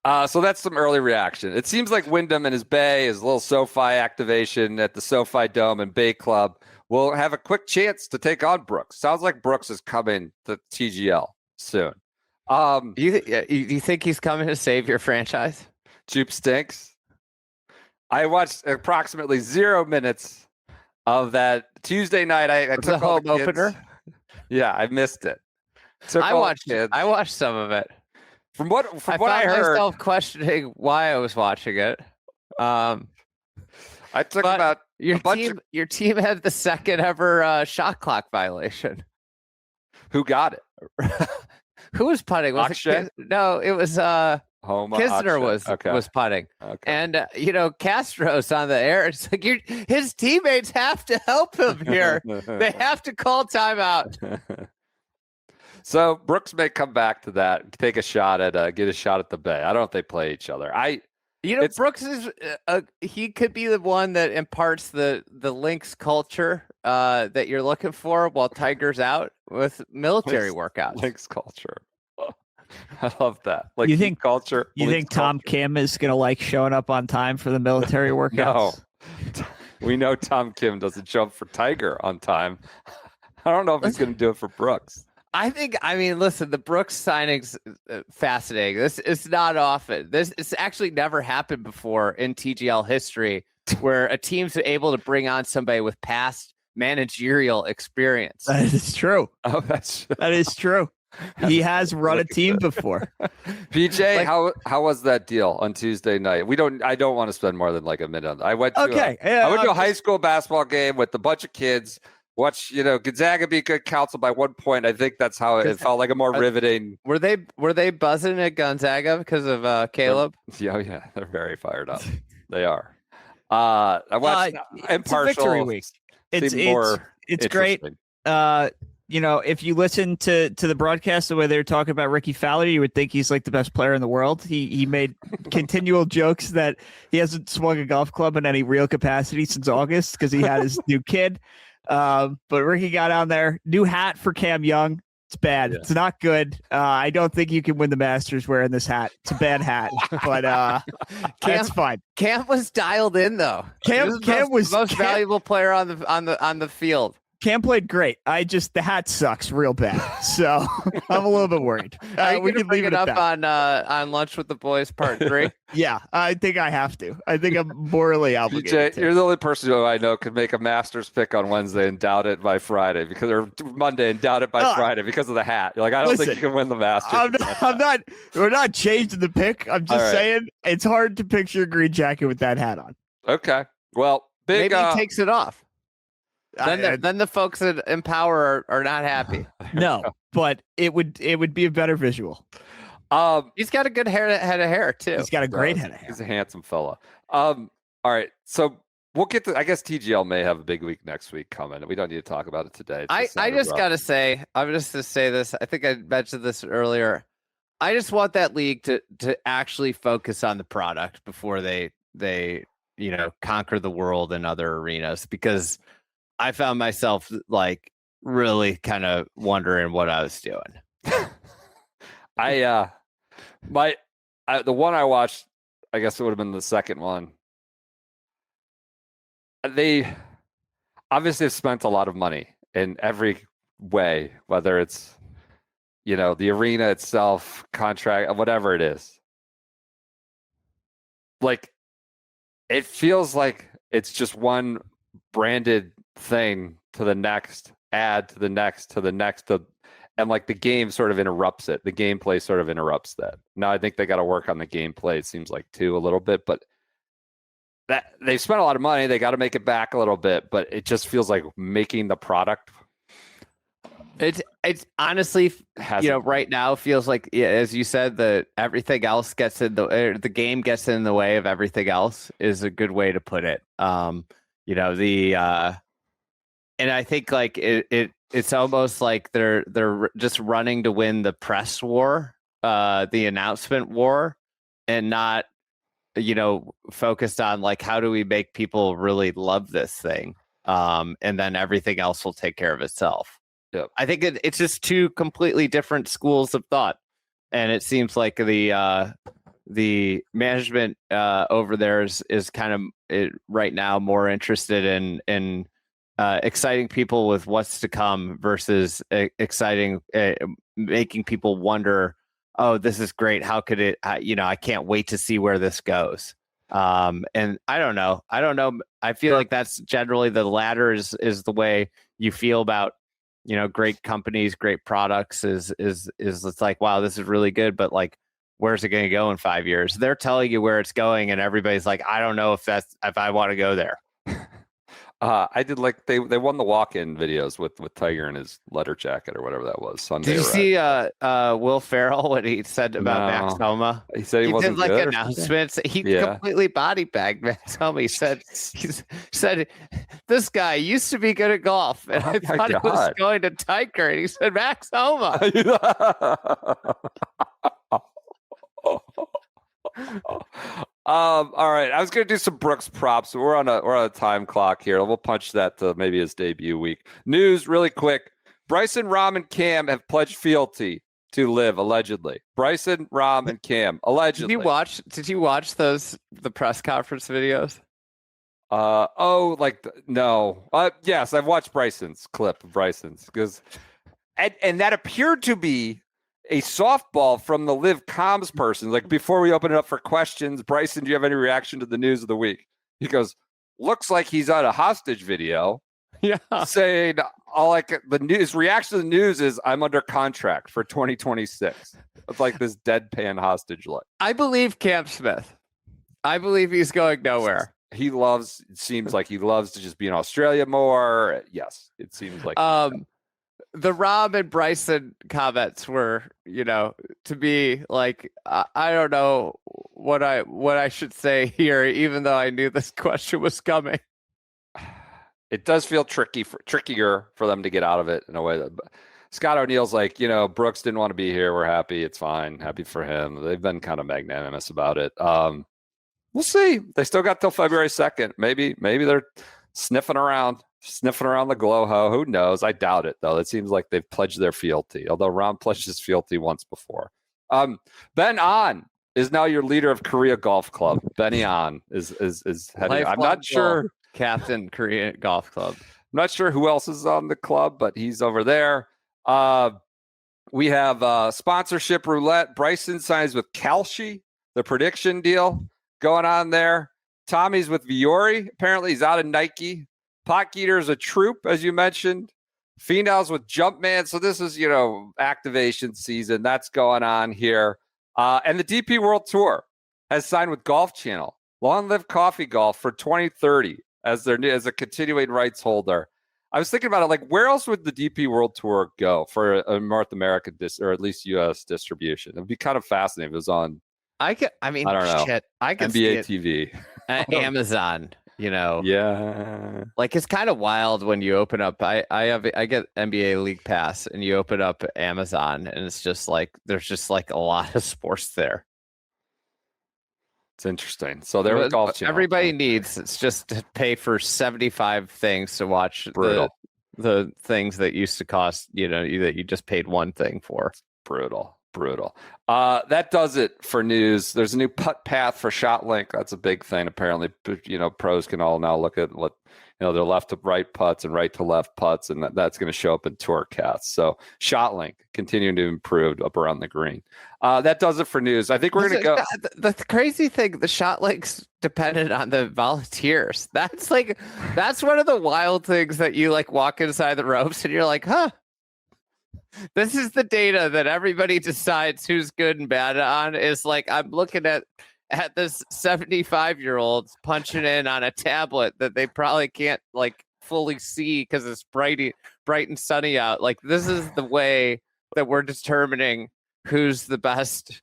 so that's some early reaction. It seems like Wyndham and his little SoFi activation at the SoFi Dome and Bay Club will have a quick chance to take on Brooks. Sounds like Brooks is coming to TGL soon. You think he's coming to save your franchise? Jupe stinks. I watched approximately 0 minutes of that Tuesday night. I took the home opener. Yeah, I missed it. I watched some of it. From what I heard, myself questioning why I was watching it. I took about your team had the second ever shot clock violation. Who got it? Who was putting? Was it no, it was Kisner was putting. Okay. And Castro's on the air. It's like his teammates have to help him here. They have to call timeout. So Brooks may come back to that, take a shot at get a shot at the Bay. I don't know if they play each other. Brooks is he could be the one that imparts the Lynx culture that you're looking for while Tiger's out with military workouts. Lynx culture. I love that. Like, you think culture? You think Tom Kim is gonna like showing up on time for the military workouts? No, we know Tom Kim doesn't show up for Tiger on time. I don't know if he's gonna do it for Brooks. Listen, the Brooks signing's fascinating. This is not often. It's actually never happened before in TGL history where a team's able to bring on somebody with past managerial experience. That is true. Oh, that is true. He has run a team before. PJ, how was that deal on Tuesday night? I don't want to spend more than like a minute on that. I went to a high school basketball game with a bunch of kids. Watch, Gonzaga be good counsel by 1 point. I think that's how it felt like a more riveting. Were they buzzing at Gonzaga because of Caleb? Yeah, they're very fired up. They are. I watched impartial. It's a victory week. It's great. If you listen to the broadcast the way they were talking about Ricky Fowler, you would think he's like the best player in the world. He made continual jokes that he hasn't swung a golf club in any real capacity since August because he had his new kid. But Ricky got on there. New hat for Cam Young. It's bad. Yeah. It's not good. I don't think you can win the Masters wearing this hat. It's a bad hat, but that's fine. Cam was dialed in though. Cam was the most valuable player on the field. Cam played great. The hat sucks real bad, so I'm a little bit worried. We can leave it up on Lunch with the Boys Part 3. Yeah, I think I have to. I think I'm morally obligated. You're the only person who I know could make a Masters pick on Wednesday and doubt it by Friday or Monday and doubt it by Friday because of the hat. You're like, I don't think you can win the Masters. I'm not. We're not changing the pick. I'm just saying it's hard to picture a green jacket with that hat on. Okay, well, maybe he takes it off. Then the folks at Empower are not happy. No, but it would be a better visual. He's got a good head of hair too. He's got a great head of hair. He's a handsome fella. All right, so we'll get to. I guess TGL may have a big week next week coming. We don't need to talk about it today. I just gotta say, I'm just to say this. I think I mentioned this earlier. I just want that league to actually focus on the product before they conquer the world in other arenas, because I found myself like really kind of wondering what I was doing. The one I watched, I guess it would have been the second one. They obviously have spent a lot of money in every way, whether it's, the arena itself, contract, whatever it is. Like, it feels like it's just one branded thing to the next, add to the next, to the next, and like the game sort of interrupts it. The gameplay sort of interrupts that. Now I think they got to work on the gameplay, it seems like, too, a little bit, but that they've spent a lot of money. They got to make it back a little bit, but it just feels like making the product. It's honestly, right now feels like, as you said, everything else gets in the game gets in the way of everything else is a good way to put it. And I think like it's almost like they're just running to win the press war, the announcement war, and not, focused on like how do we make people really love this thing, and then everything else will take care of itself. Yep. I think it's just two completely different schools of thought, and it seems like the management over there is kind of right now more interested in exciting people with what's to come versus making people wonder, oh, this is great. How could it? I can't wait to see where this goes. And I don't know. I feel like that's generally the latter is the way you feel about, great companies, great products is it's like, wow, this is really good, but like, where's it going to go in 5 years? They're telling you where it's going, and everybody's like, I don't know if I want to go there. I did like they won the walk-in videos with Tiger in his leather jacket or whatever that was. Sunday. Did you see Will Ferrell, what he said about Max Homa? He said he wasn't did like good announcements. He completely body bagged Max Homa. He said this guy used to be good at golf, and I thought he was going to Tiger, and he said Max Homa. All right, I was gonna do some Brooks props. We're on a time clock here. We'll punch that to maybe his debut week. News really quick. Bryson, Rahm, and Cam have pledged fealty to LIV, allegedly. Bryson, Rahm, and Cam, allegedly. Did you watch the press conference videos? No. Yes, I've watched Bryson's clip of Bryson's and that appeared to be a softball from the LIV comms person. Like, before we open it up for questions, Bryson, do you have any reaction to the news of the week? He goes, looks like he's on a hostage video. Yeah. Saying, his reaction to the news is, I'm under contract for 2026. It's like this deadpan hostage look. I believe Cam Smith. I believe he's going nowhere. It seems like he loves to just be in Australia more. Yes, it seems like. The Rahm and Bryson comments were, to be like, I don't know what I should say here, even though I knew this question was coming. It does feel trickier for them to get out of it in a way that Scott O'Neill's like, Brooks didn't want to be here. We're happy. It's fine. Happy for him. They've been kind of magnanimous about it. We'll see. They still got till February 2nd. Maybe they're sniffing around the glow ho. Who knows? I doubt it, though. It seems like they've pledged their fealty, although Rahm pledged his fealty once before. Ben An is now your leader of Korea Golf Club. Benny An is heading. I'm not sure. Captain Korea Golf Club. I'm not sure who else is on the club, but he's over there. We have sponsorship roulette. Bryson signs with Kalshi, the prediction deal going on there. Tommy's with Viore. Apparently, he's out of Nike. Potgeeter is a troop, as you mentioned. Finau's with Jumpman. So this is, activation season. That's going on here. And the DP World Tour has signed with Golf Channel. Long Live Coffee Golf for 2030 as a continuing rights holder. I was thinking about it, like, where else would the DP World Tour go for a North American or at least U.S. distribution? It'd be kind of fascinating if it was on. I don't know. Shit, I can NBA TV, Amazon. Yeah, like, it's kind of wild when you open up. I get NBA League Pass, and you open up Amazon, and it's just like there's just like a lot of sports there. It's interesting. So there was Golf Channel. Everybody needs it's just to pay for 75 things to watch the things that used to cost, that you just paid one thing for. Brutal. That does it for news. There's a new putt path for ShotLink. That's a big thing. Apparently, pros can all now look at their left to right putts and right to left putts, and that's going to show up in TourCast. So ShotLink continuing to improve up around the green. That does it for news. I think we're going to go. The crazy thing, the ShotLink's dependent on the volunteers. That's one of the wild things that you like walk inside the ropes and you're like, huh. This is the data that everybody decides who's good and bad on. Is like, I'm looking at at this 75-year-old's punching in on a tablet that they probably can't like fully see because it's bright and sunny out. Like, this is the way that we're determining who's the best.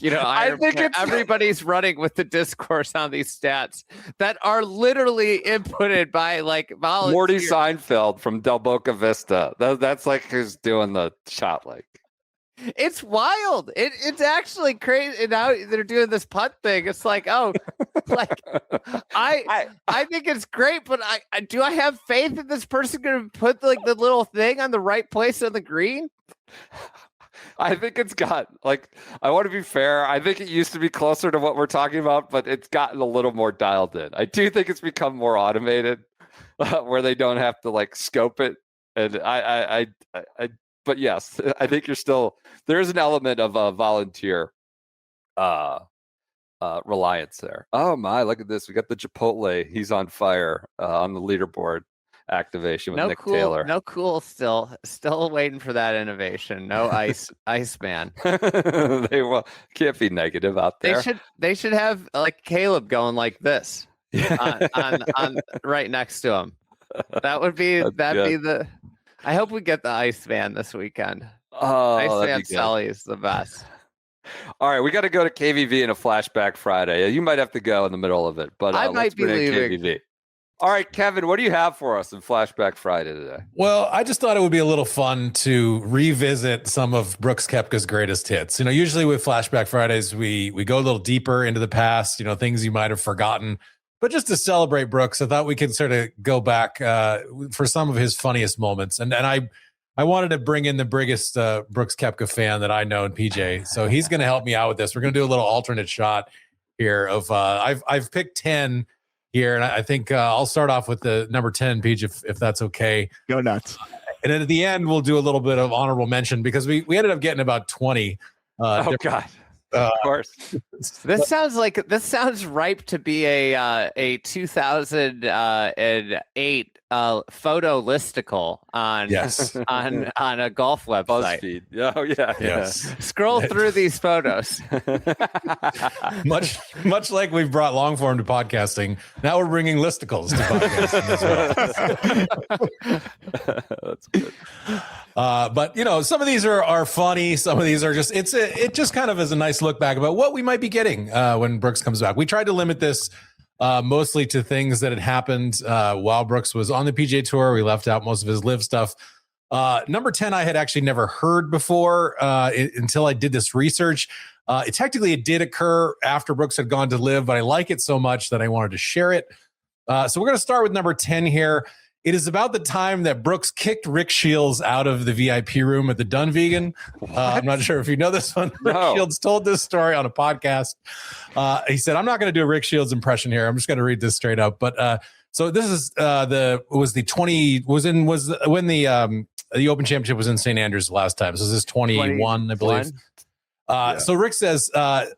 I think everybody's running with the discourse on these stats that are literally inputted by like volunteers. Morty Seinfeld from Del Boca Vista. That's like who's doing the ShotLink. It's wild. It's actually crazy. And now they're doing this putt thing. It's like, oh, like I think it's great, but do I have faith that this person going to put like the little thing on the right place on the green? I think it's got, like, I want to be fair. I think it used to be closer to what we're talking about, but it's gotten a little more dialed in. I do think it's become more automated where they don't have to like scope it. And but yes, I think there is an element of a volunteer reliance there. Oh my, look at this. We got the Chipotle. He's on fire on the leaderboard activation with Nick Taylor. No cool still waiting for that innovation. No ice man. They can't be negative out there. They should have like Caleb going like this on right next to him. That'd be the I hope we get the ice man this weekend. Oh, Ice man Sully is the best. All right, we got to go to KVV in a Flashback Friday. You might have to go in the middle of it, but I might be leaving. KVV. All right, Kevin, what do you have for us in Flashback Friday today? Well, I just thought it would be a little fun to revisit some of Brooks Koepka's greatest hits. Usually with Flashback Fridays, we go a little deeper into the past, things you might have forgotten. But just to celebrate Brooks, I thought we could sort of go back for some of his funniest moments. And I wanted to bring in the biggest Brooks Koepka fan that I know in PJ. So he's going to help me out with this. We're going to do a little alternate shot here of I've picked 10 here, and I think I'll start off with the number 10, Peach, if that's okay. Go nuts. And then at the end, we'll do a little bit of honorable mention because we ended up getting about 20. Oh, God. Of course. This sounds ripe to be a 2008 photo listicle on on a golf website. BuzzFeed. Oh yeah. Yes. Scroll through these photos. much like we've brought long form to podcasting, now we're bringing listicles to podcasting as well. That's good. But some of these are funny. Some of these are just it just kind of is a nice look back about what we might be getting when Brooks comes back. We tried to limit this mostly to things that had happened while Brooks was on the PGA Tour. We left out most of his live stuff. Number 10, I had actually never heard before until I did this research. It did occur after Brooks had gone to live, but I like it so much that I wanted to share it. So we're going to start with number 10 here. It is about the time that Brooks kicked Rick Shields out of the VIP room at the Dunvegan. I'm not sure if you know this one. No. Rick Shields told this story on a podcast. He said, "I'm not going to do a Rick Shields impression here. I'm just going to read this straight up." But so this is when the Open Championship was in St. Andrews last time. So this is 21, I believe. So Rick says,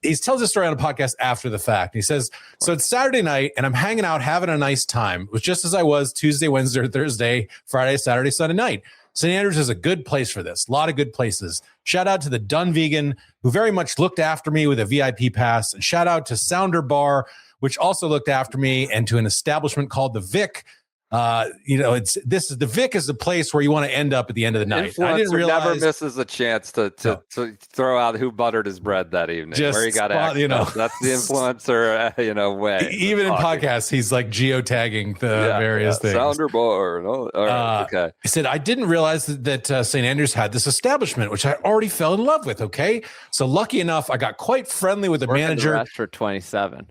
he tells this story on a podcast after the fact. He says, "So it's Saturday night and I'm hanging out, having a nice time. It was just as I was Tuesday, Wednesday, Thursday, Friday, Saturday, Sunday night. St. Andrews is a good place for this. A lot of good places. Shout out to the Dunvegan, who very much looked after me with a VIP pass. And shout out to Sounder Bar, which also looked after me, and to an establishment called the Vic. The Vic is the place where you want to end up at the end of the night." I didn't realize never misses a chance to throw out who buttered his bread that evening. Just where he got spot, that's the influencer, way. Even in podcasts, he's like geotagging the various things. Sounder bar. All right, okay. He said, "I didn't realize that St. Andrews had this establishment, which I already fell in love with. Okay, so lucky enough, I got quite friendly with the manager for 27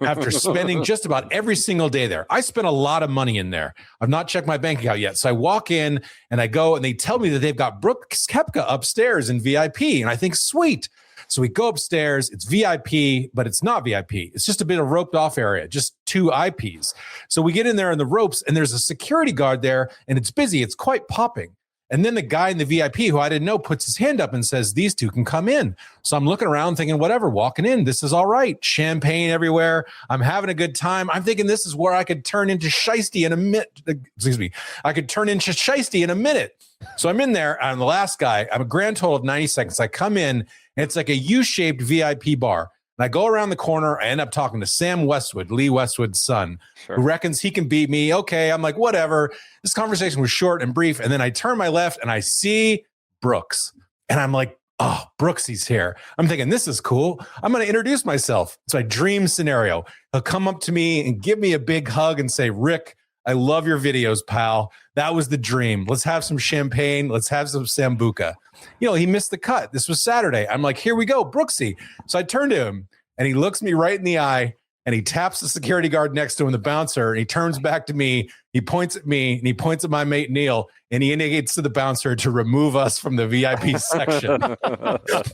after spending just about every single day there. I spent a lot of money in there. I've not checked my bank account yet. So I walk in and I go and they tell me that they've got Brooks Koepka upstairs in VIP. And I think, sweet. So we go upstairs. It's VIP, but it's not VIP. It's just a bit of roped off area, just 2 IPs. So we get in there in the ropes and there's a security guard there and it's busy. It's quite popping. And then the guy in the VIP, who I didn't know, puts his hand up and says, 'These two can come in.' So I'm looking around thinking, whatever, walking in, this is all right. Champagne everywhere. I'm having a good time. I'm thinking this is where I could turn into Shiesty in a minute. I could turn into Shiesty in a minute. So I'm in there. I'm the last guy. I'm a grand total of 90 seconds. I come in and it's like a U-shaped VIP bar. And I go around the corner. I end up talking to Sam Westwood, Lee Westwood's son, who reckons he can beat me. Okay, I'm like, whatever. This conversation was short and brief. And then I turn my left and I see Brooks. And I'm like, oh, Brooksy's here. I'm thinking, this is cool. I'm going to introduce myself. It's my dream scenario. He'll come up to me and give me a big hug and say, Rick, I love your videos, pal. That was the dream. Let's have some champagne. Let's have some Sambuca. He missed the cut. This was Saturday. I'm like, here we go, Brooksy. So I turn to him and he looks me right in the eye and he taps the security guard next to him, the bouncer, and he turns back to me. He points at me and he points at my mate, Neil, and he indicates to the bouncer to remove us from the VIP section.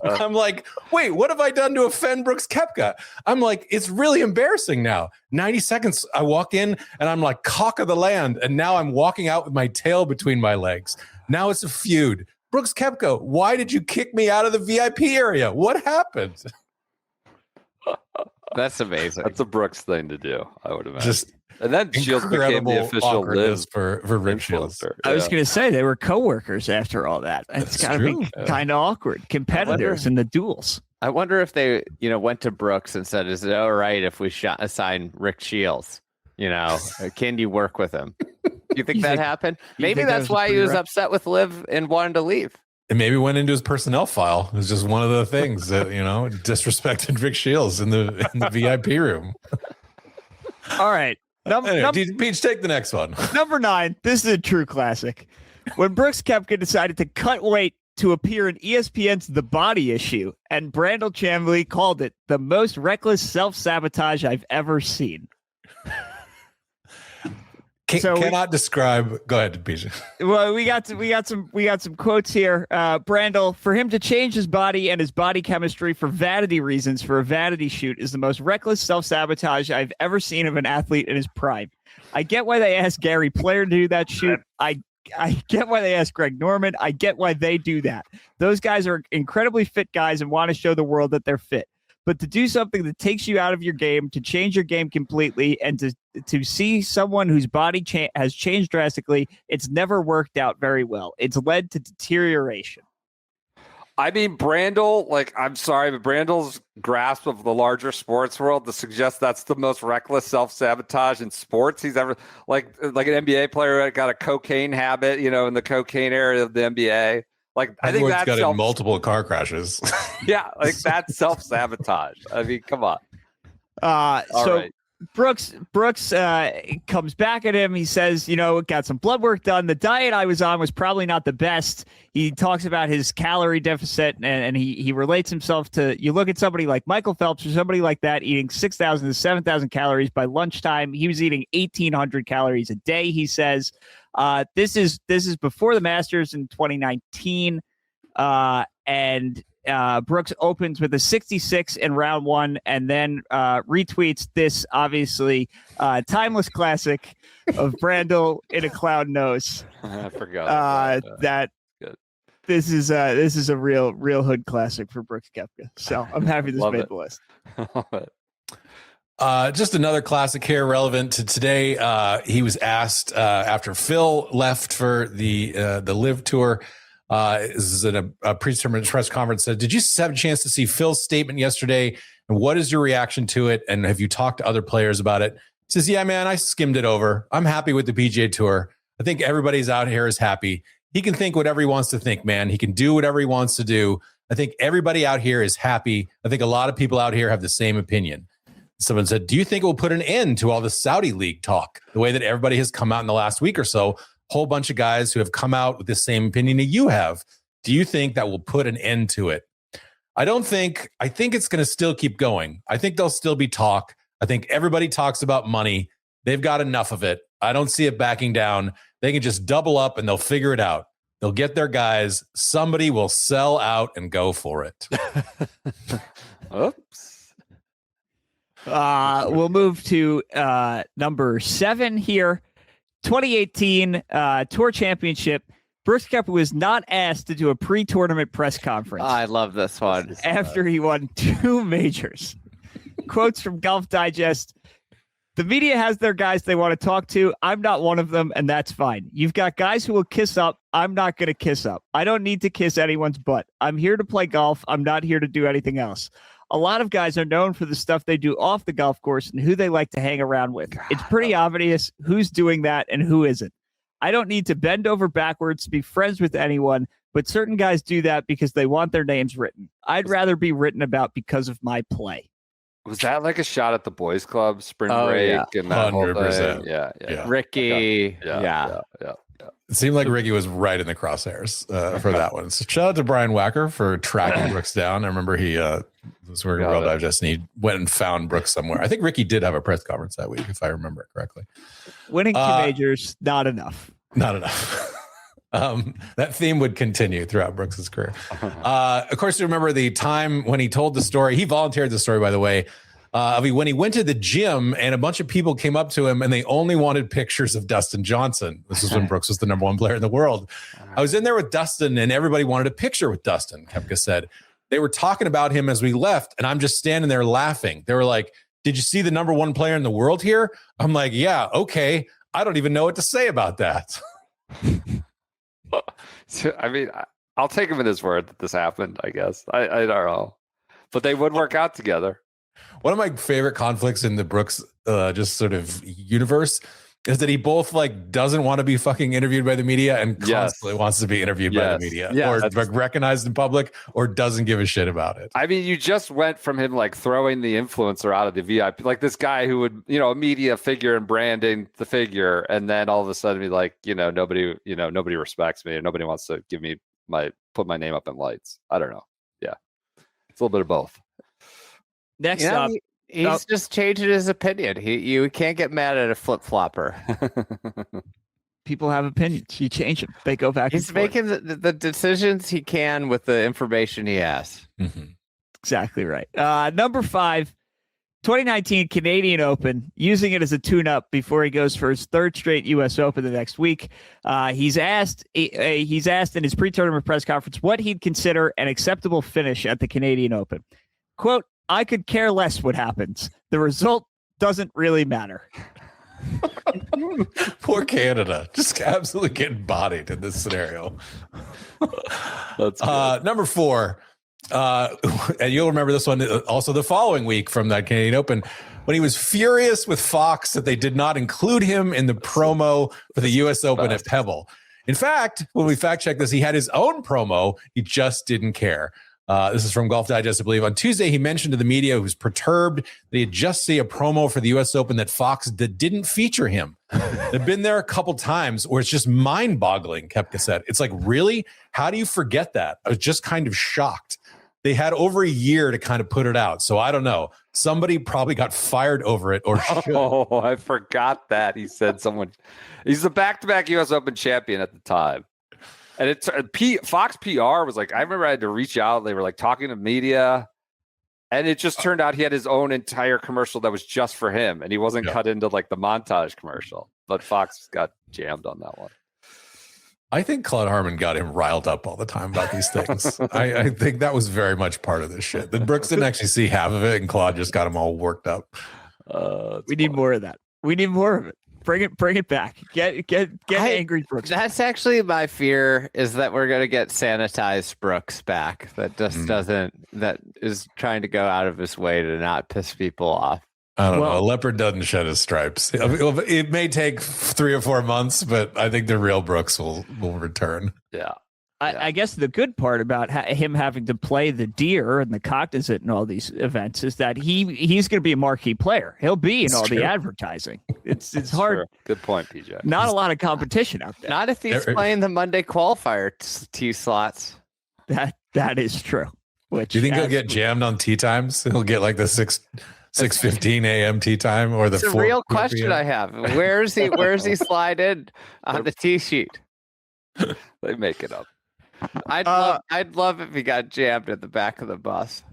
I'm like, wait, what have I done to offend Brooks Koepka? I'm like, it's really embarrassing now. 90 seconds, I walk in and I'm like cock of the land. And now I'm walking out with my tail between my legs. Now it's a feud. Brooks Koepka, why did you kick me out of the VIP area? What happened? That's amazing. That's a Brooks thing to do, I would imagine. And then Shields became Incredible the official LIV awkwardness for Rick Shields. influencer. I was going to say they were coworkers after all that. It's got to be kind of awkward. Competitors in the duels. I wonder if they, went to Brooks and said, "Is it all right if we assign Rick Shields? Can you work with him?" Do you think that happened? Maybe think that that's was why he was rough? upset with Liv and wanted to leave. It maybe went into his personnel file. It was just one of the things that, disrespected Rick Shields in the VIP room. All right. Peach, take the next one. Number 9. This is a true classic. When Brooks Koepka decided to cut weight to appear in ESPN's The Body Issue, and Brandel Chambly called it the most reckless self-sabotage I've ever seen. Cannot describe. Go ahead, Peach. Well, we got some quotes here. Brandel, for him to change his body and his body chemistry for vanity reasons for a vanity shoot is the most reckless self-sabotage I've ever seen of an athlete in his prime. I get why they asked Gary Player to do that shoot. I get why they asked Greg Norman. I get why they do that. Those guys are incredibly fit guys and want to show the world that they're fit. But to do something that takes you out of your game, to change your game completely, and to see someone whose body has changed drastically, it's never worked out very well. It's led to deterioration. I mean, Brandel, I'm sorry, but Brandel's grasp of the larger sports world to suggest that's the most reckless self-sabotage in sports he's ever, like an NBA player that got a cocaine habit, in the cocaine area of the NBA. I think that's got in multiple car crashes. Yeah, that's self-sabotage. I mean, come on. Right. Brooks comes back at him. He says, got some blood work done. The diet I was on was probably not the best. He talks about his calorie deficit, and he relates himself to, you look at somebody like Michael Phelps or somebody like that eating 6,000 to 7,000 calories by lunchtime. He was eating 1,800 calories a day, he says. This is before the Masters in 2019, and Brooks opens with a 66 in round 1, and then retweets this obviously timeless classic of Brandel in a cloud nose. I forgot that. Good. This is a real hood classic for Brooks Koepka. So I'm happy this made the list. Just another classic here relevant to today. He was asked after Phil left for the LIV Tour. This is in a pre-tournament press conference. Said, did you have a chance to see Phil's statement yesterday? And what is your reaction to it? And have you talked to other players about it? He says, yeah, man, I skimmed it over. I'm happy with the PGA Tour. I think everybody's out here is happy. He can think whatever he wants to think, man. He can do whatever he wants to do. I think everybody out here is happy. I think a lot of people out here have the same opinion. Someone said, do you think it will put an end to all the Saudi League talk? The way that everybody has come out in the last week or so, whole bunch of guys who have come out with the same opinion that you have. Do you think that will put an end to it? I think it's going to still keep going. I think there'll still be talk. I think everybody talks about money. They've got enough of it. I don't see it backing down. They can just double up and they'll figure it out. They'll get their guys. Somebody will sell out and go for it. Oops. We'll move to number 7 here. 2018 Tour Championship. Brooks Koepka was not asked to do a pre-tournament press conference. I love this one. After he won 2 majors. Quotes from Golf Digest. The media has their guys they want to talk to. I'm not one of them, and that's fine. You've got guys who will kiss up. I'm not going to kiss up. I don't need to kiss anyone's butt. I'm here to play golf. I'm not here to do anything else. A lot of guys are known for the stuff they do off the golf course and who they like to hang around with. It's pretty obvious who's doing that and who isn't. I don't need to bend over backwards to be friends with anyone, but certain guys do that because they want their names written. I'd rather be written about because of my play. Was that like a shot at the boys club, spring break, and that 100%. whole thing? Yeah. Ricky. Yeah. It seemed like Ricky was right in the crosshairs for that one. So shout out to Brian Wacker for tracking Brooks down. I remember he was working Real Digest and he went and found Brooks somewhere. I think Ricky did have a press conference that week, if I remember it correctly. Winning 2 majors, not enough. Not enough. That theme would continue throughout Brooks's career. Of course, you remember the time when he told the story. He volunteered the story, by the way, when he went to the gym and a bunch of people came up to him and they only wanted pictures of Dustin Johnson. This is when Brooks was the number 1 player in the world. I was in there with Dustin and everybody wanted a picture with Dustin, Koepka said. They were talking about him as we left and I'm just standing there laughing. They were like, did you see the number 1 player in the world here? I'm like, yeah, okay. I don't even know what to say about that. So, I mean, I'll take him at his word that this happened, I guess. I don't know. But they would work out together. One of my favorite conflicts in the Brooks just sort of universe is that he both like doesn't want to be fucking interviewed by the media and constantly wants to be interviewed by the media or like recognized in public or doesn't give a shit about it. I mean, you just went from him like throwing the influencer out of the VIP, like this guy who would, a media figure and branding the figure. And then all of a sudden be like, nobody respects me or nobody wants to give me put my name up in lights. I don't know. Yeah. It's a little bit of both. Next up. He's just changing his opinion. You can't get mad at a flip-flopper. People have opinions. You change them. They go back. He's making the decisions he can with the information he has. Mm-hmm. Exactly right. Number 5, 2019 Canadian Open, using it as a tune-up before he goes for his 3rd straight U.S. Open the next week. He's asked in his pre-tournament press conference what he'd consider an acceptable finish at the Canadian Open. Quote, I could care less what happens. The result doesn't really matter. Poor Canada. Just absolutely getting bodied in this scenario. That's number 4. And you'll remember this one also the following week from that Canadian Open when he was furious with Fox that they did not include him in the promo for the U.S. Open at Pebble. In fact, when we fact checked this, he had his own promo. He just didn't care. This is from Golf Digest, I believe. On Tuesday, he mentioned to the media, who was perturbed that he had just seen a promo for the U.S. Open that Fox that didn't feature him. They've been there a couple times where it's just mind-boggling, Koepka said. It's like, really? How do you forget that? I was just kind of shocked. They had over a year to kind of put it out. So I don't know. Somebody probably got fired over it or should. Oh, I forgot that. He said he's the back-to-back U.S. Open champion at the time. And it's Fox PR was like, I remember I had to reach out. They were like talking to media. And it just turned out he had his own entire commercial that was just for him. And he wasn't cut into like the montage commercial. But Fox got jammed on that one. I think Claude Harmon got him riled up all the time about these things. I think that was very much part of this shit. That Brooks didn't actually see half of it, and Claude just got him all worked up. We need more of that. We need more of it. Bring it back. Get angry Brooks. That's actually my fear, is that we're gonna get sanitized Brooks back. That just that is trying to go out of his way to not piss people off. I don't know. A leopard doesn't shed his stripes. It may take 3 or 4 months, but I think the real Brooks will return. Yeah. I guess the good part about him having to play the deer and the cognizant and all these events is that he's going to be a marquee player. He'll be in all the advertising. It's hard. True. Good point, PJ. Not a lot of competition out there. Not if he's playing the Monday qualifier tee slots. That is true. Do you think he'll get jammed on tee times? He'll get like the 6:15 a.m. tee time or the. It's a real question I have. Where is he slide in on the tee sheet? They make it up. I'd love if he got jammed at the back of the bus.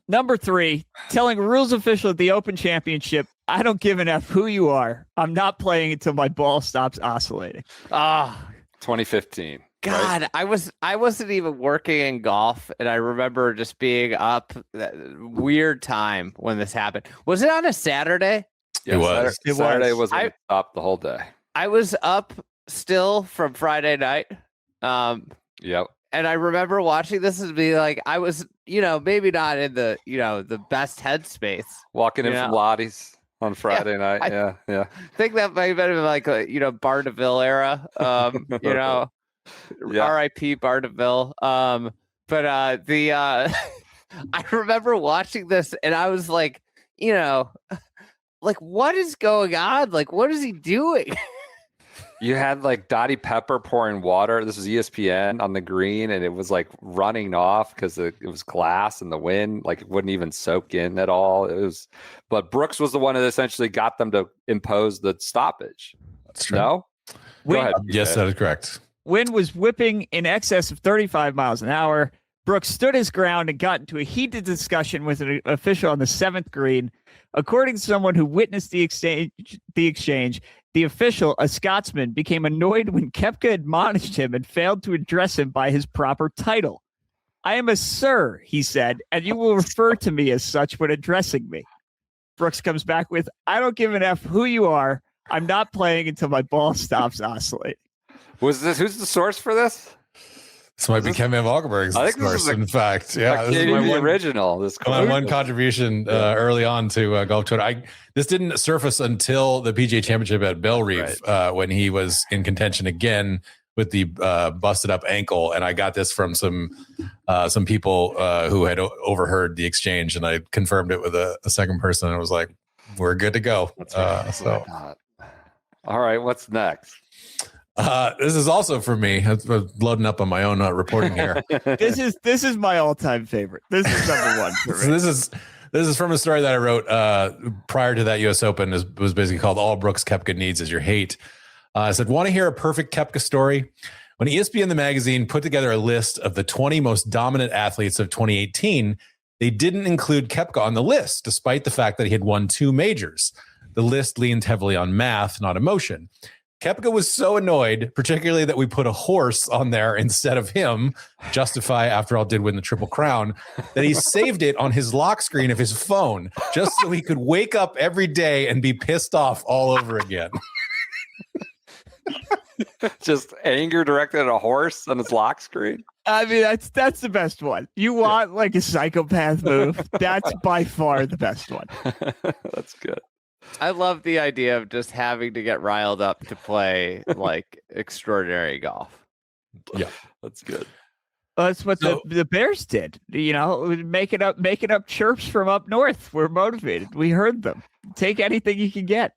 Number 3, telling rules official at the Open Championship, I don't give an F who you are. I'm not playing until my ball stops oscillating. 2015. God, right? I wasn't even working in golf, and I remember just being up that weird time when this happened. Was it on a Saturday? It was. Saturday was up the whole day. I was up still from Friday night. Yep. And I remember watching this and being like, I was, maybe not in the, the best headspace. Walking in from Lottie's on Friday night. Yeah. I think that might have been like a, Bar DeVille era. R.I.P. Bar DeVille. But I remember watching this and I was like, like, what is going on? Like, what is he doing? You had like Dottie Pepper pouring water. This was ESPN on the green, and it was like running off because it was glass and the wind, like it wouldn't even soak in at all. But Brooks was the one that essentially got them to impose the stoppage. That's true. No? Go ahead. Yes, that is correct. Wind was whipping in excess of 35 miles an hour. Brooks stood his ground and got into a heated discussion with an official on the 7th green. According to someone who witnessed the exchange, the official, a Scotsman, became annoyed when Koepka admonished him and failed to address him by his proper title. I am a sir, he said, and you will refer to me as such when addressing me. Brooks comes back with, I don't give an F who you are. I'm not playing until my ball stops oscillating. Who's the source for this? This might be Ken Van Valkenburg's source, in fact. Yeah, this is my original. My one contribution early on to Golf Twitter. This didn't surface until the PGA Championship at Belle Reef, when he was in contention again with the busted up ankle, and I got this from some people who had overheard the exchange, and I confirmed it with a second person, and I was like, "We're good to go." All right, what's next? This is also for me. I'm loading up on my own reporting here. This is my all-time favorite. This is number one for me. So this is from a story that I wrote prior to that U.S. Open. It was basically called "All Brooks Koepka Needs Is Your Hate." I said, "Want to hear a perfect Koepka story?" When ESPN the magazine put together a list of the 20 most dominant athletes of 2018, they didn't include Koepka on the list, despite the fact that he had won 2 majors. The list leaned heavily on math, not emotion. Koepka was so annoyed, particularly that we put a horse on there instead of him, justify after all did win the Triple Crown, that he saved it on his lock screen of his phone just so he could wake up every day and be pissed off all over again. Just anger directed at a horse on his lock screen. I mean, that's the best one. You want like a psychopath move? That's by far the best one. That's good. I love the idea of just having to get riled up to play like extraordinary golf. Yeah, that's good. Well, that's what the Bears did. Making up chirps from up north. We're motivated. We heard them. Take anything you can get.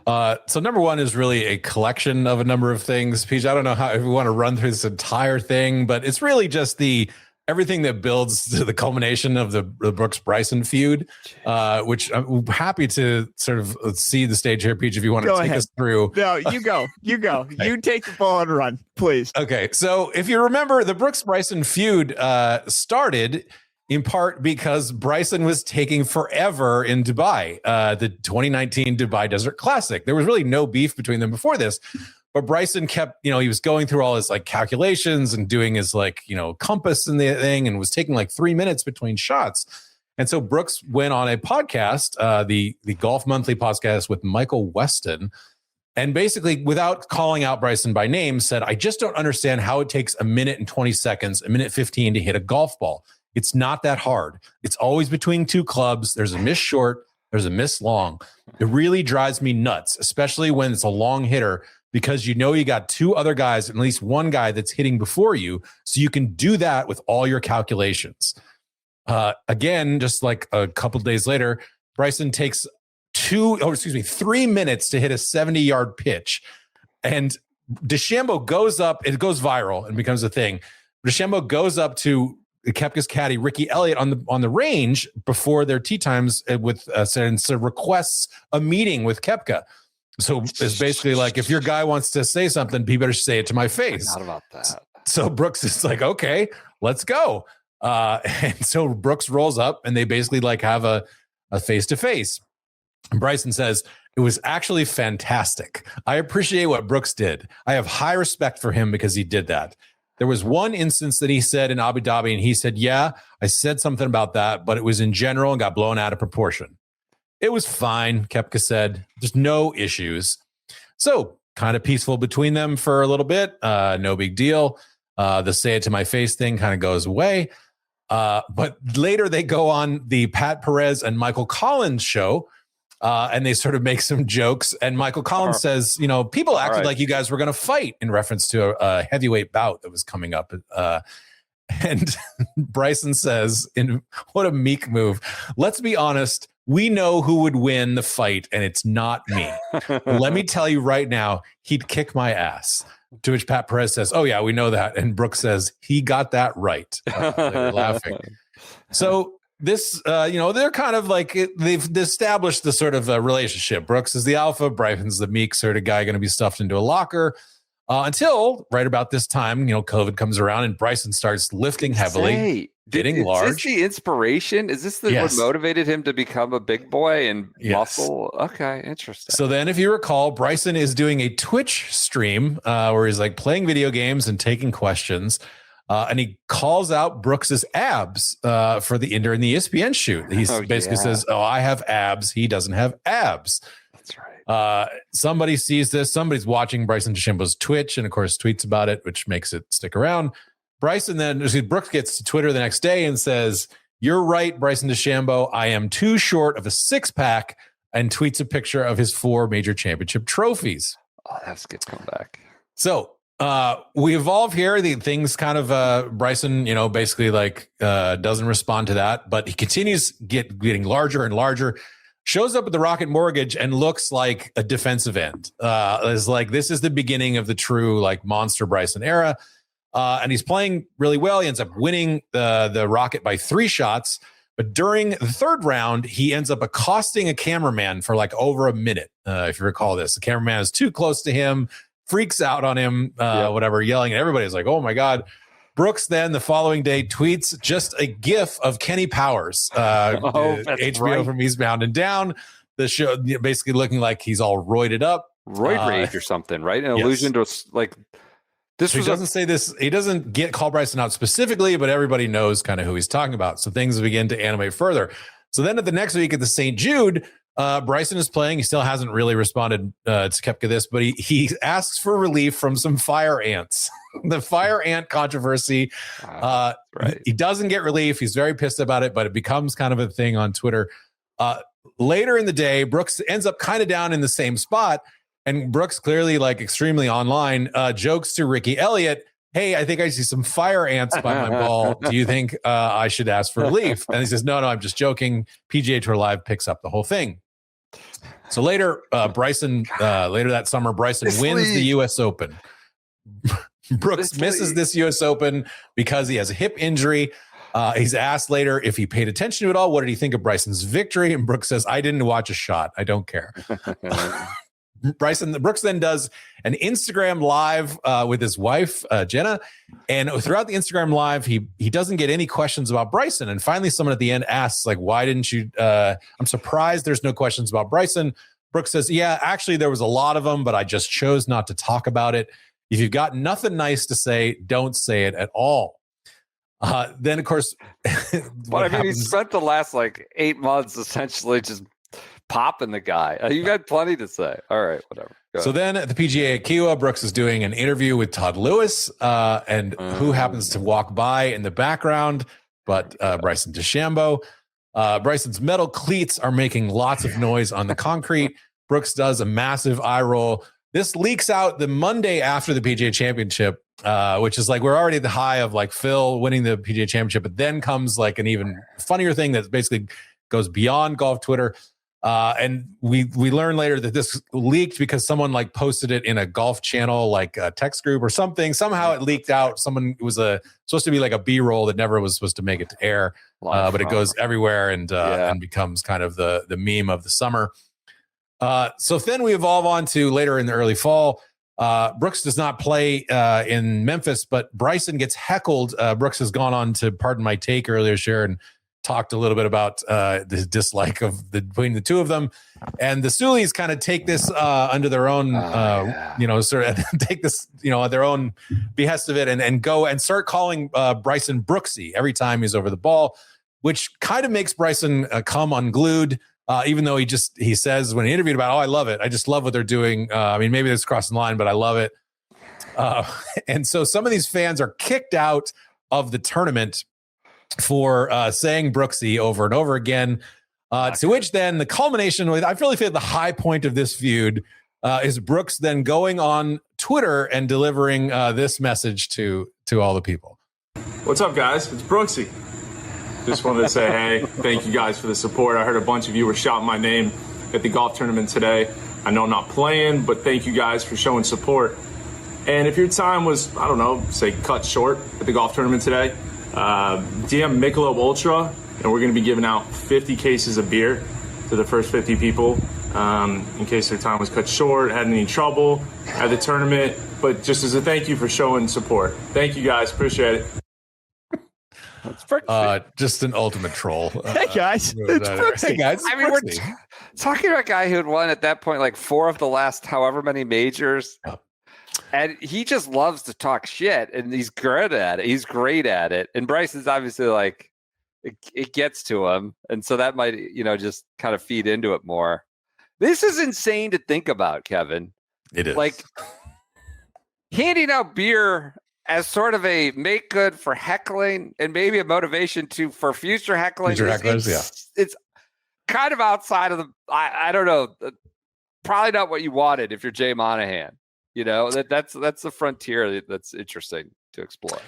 So number one is really a collection of a number of things. Peach, I don't know if we want to run through this entire thing, but it's really just everything that builds to the culmination of the Brooks Bryson feud, which I'm happy to sort of see the stage here, Peach, if you want to take us through. No, you go. Okay. You take the ball and run, please. Okay. So if you remember, the Brooks Bryson feud started in part because Bryson was taking forever in Dubai, the 2019 Dubai Desert Classic. There was really no beef between them before this. But Bryson kept, he was going through all his like calculations and doing his like, compass and the thing, and was taking like 3 minutes between shots. And so Brooks went on a podcast, the Golf Monthly podcast with Michael Weston, and basically without calling out Bryson by name said, I just don't understand how it takes 1 minute and 20 seconds, 1 minute 15 to hit a golf ball. It's not that hard. It's always between 2 clubs. There's a miss short, there's a miss long. It really drives me nuts, especially when it's a long hitter, because you got 2 other guys, at least one guy that's hitting before you. So you can do that with all your calculations. Again, just like a couple of days later, Bryson takes 3 minutes to hit a 70-yard pitch. And DeChambeau goes up, it goes viral and becomes a thing. DeChambeau goes up to Koepka's caddy, Ricky Elliott, on the range before their tee times with and so requests a meeting with Koepka. So it's basically like, if your guy wants to say something, he better say it to my face. Not about that. So Brooks is like, okay, let's go. And so Brooks rolls up and they basically like have a face-to-face. And Bryson says, it was actually fantastic. I appreciate what Brooks did. I have high respect for him because he did that. There was one instance that he said in Abu Dhabi, and he said, yeah, I said something about that, but it was in general and got blown out of proportion. It was fine, Koepka said. There's no issues. So kind of peaceful between them for a little bit. No big deal. The say it to my face thing kind of goes away. But later they go on the Pat Perez and Michael Collins show, and they sort of make some jokes. And Michael Collins says, people acted like you guys were going to fight in reference to a heavyweight bout that was coming up. And Bryson says, what a meek move. Let's be honest. We know who would win the fight, and it's not me. Let me tell you right now, he'd kick my ass. To which Pat Perez says, oh, yeah, we know that. And Brooks says, he got that right. They were laughing. So this, they're kind of like, they've established the sort of relationship. Brooks is the alpha. Bryson's the meek sort of guy going to be stuffed into a locker. Until right about this time, COVID comes around and Bryson starts lifting heavily, getting large. Is this the inspiration? Is this what motivated him to become a big boy and muscle? Okay, interesting. So then, if you recall, Bryson is doing a Twitch stream where he's like playing video games and taking questions. And he calls out Brooks's abs during the ESPN shoot. He basically says, oh, I have abs. He doesn't have abs. That's right. Somebody sees this. Somebody's watching Bryson DeChambeau's Twitch and, of course, tweets about it, which makes it stick around. Brooks gets to Twitter the next day and says, you're right, Bryson DeChambeau. I am too short of a six-pack, and tweets a picture of his 4 major championship trophies. Oh, that's a good comeback. So we evolve here. The things kind of Bryson, basically doesn't respond to that, but he continues getting larger and larger. Shows up at the Rocket Mortgage and looks like a defensive end. It's like this is the beginning of the true monster Bryson era. And he's playing really well. He ends up winning the Rocket by 3 shots. But during the 3rd round, he ends up accosting a cameraman for over a minute. If you recall this, the cameraman is too close to him, freaks out on him, yelling at everybody. It's like, oh my God. Brooks then the following day tweets just a GIF of Kenny Powers, HBO from Eastbound and Down. The show basically looking like he's all roided up, roid rage or something, right? An allusion to this. So he doesn't say this. He doesn't call Bryson out specifically, but everybody knows kind of who he's talking about. So things begin to animate further. So then at the next week at the St. Jude, Bryson is playing. He still hasn't really responded to Koepka this, but he asks for relief from some fire ants. The fire ant controversy. Right. He doesn't get relief. He's very pissed about it, but it becomes kind of a thing on Twitter. Later in the day, Brooks ends up kind of down in the same spot. And Brooks clearly extremely online jokes to Ricky Elliott, hey, I think I see some fire ants by my ball. Do you think I should ask for relief? And he says, no, I'm just joking. PGA Tour Live picks up the whole thing. So later, later that summer, Bryson wins the U.S. Open. Brooks misses this U.S. Open because he has a hip injury. He's asked later if he paid attention to it all. What did he think of Bryson's victory? And Brooks says, I didn't watch a shot. I don't care. Brooks then does an Instagram live with his wife, Jenna. And throughout the Instagram live, he doesn't get any questions about Bryson. And finally, someone at the end asks, why didn't you? I'm surprised there's no questions about Bryson. Brooks says, yeah, actually, there was a lot of them, but I just chose not to talk about it. If you've got nothing nice to say, don't say it at all. Then, of course, he spent the last 8 months essentially just popping the guy. You got plenty to say. All right, whatever. So then at the PGA at Kiawah, Brooks is doing an interview with Todd Lewis, and who happens to walk by in the background but Bryson DeChambeau. Bryson's metal cleats are making lots of noise on the concrete. Brooks does a massive eye roll. This leaks out the Monday after the PGA Championship, which is we're already at the high of Phil winning the PGA Championship, but then comes an even funnier thing that basically goes beyond golf Twitter. And we learn later that this leaked because someone posted it in a golf channel, a text group or something. Somehow it leaked out. It was supposed to be a B-roll that never was supposed to make it to air, but it goes everywhere and becomes kind of the meme of the summer. So then we evolve on to later in the early fall. Brooks does not play in Memphis, but Bryson gets heckled. Brooks has gone on to Pardon My Take earlier this year and talked a little bit about the dislike between the two of them. And the Suleys kind of take this under their own, sort of take this, at their own behest of it and go and start calling Bryson Brooksy every time he's over the ball, which kind of makes Bryson come unglued. Even though he says when he interviewed about, I love it. I just love what they're doing. I mean, maybe that's crossing the line, but I love it. And so some of these fans are kicked out of the tournament for saying Brooksy over and over again. To which then the culmination with, I really feel the high point of this feud is Brooks then going on Twitter and delivering this message to all the people. What's up, guys? It's Brooksy. Just wanted to say, hey, thank you guys for the support. I heard a bunch of you were shouting my name at the golf tournament today. I know I'm not playing, but thank you guys for showing support. And if your time was, I don't know, say cut short at the golf tournament today, DM Michelob Ultra, and we're going to be giving out 50 cases of beer to the first 50 people in case their time was cut short, had any trouble at the tournament. But just as a thank you for showing support. Thank you, guys. Appreciate it. Just an ultimate troll. Hey guys, it's Brooksy. Hey guys, I mean, we're talking about a guy who had won at that point like 4 of the last however many majors. And he just loves to talk shit, and he's good at it. He's great at it. And Bryson's obviously like, it gets to him. And so that might, just kind of feed into it more. This is insane to think about, Kevin. It is. Like handing out beer as sort of a make good for heckling and maybe a motivation for future heckling. It's kind of outside of the, I don't know, probably not what you wanted if you're Jay Monahan. That's the frontier that's interesting to explore.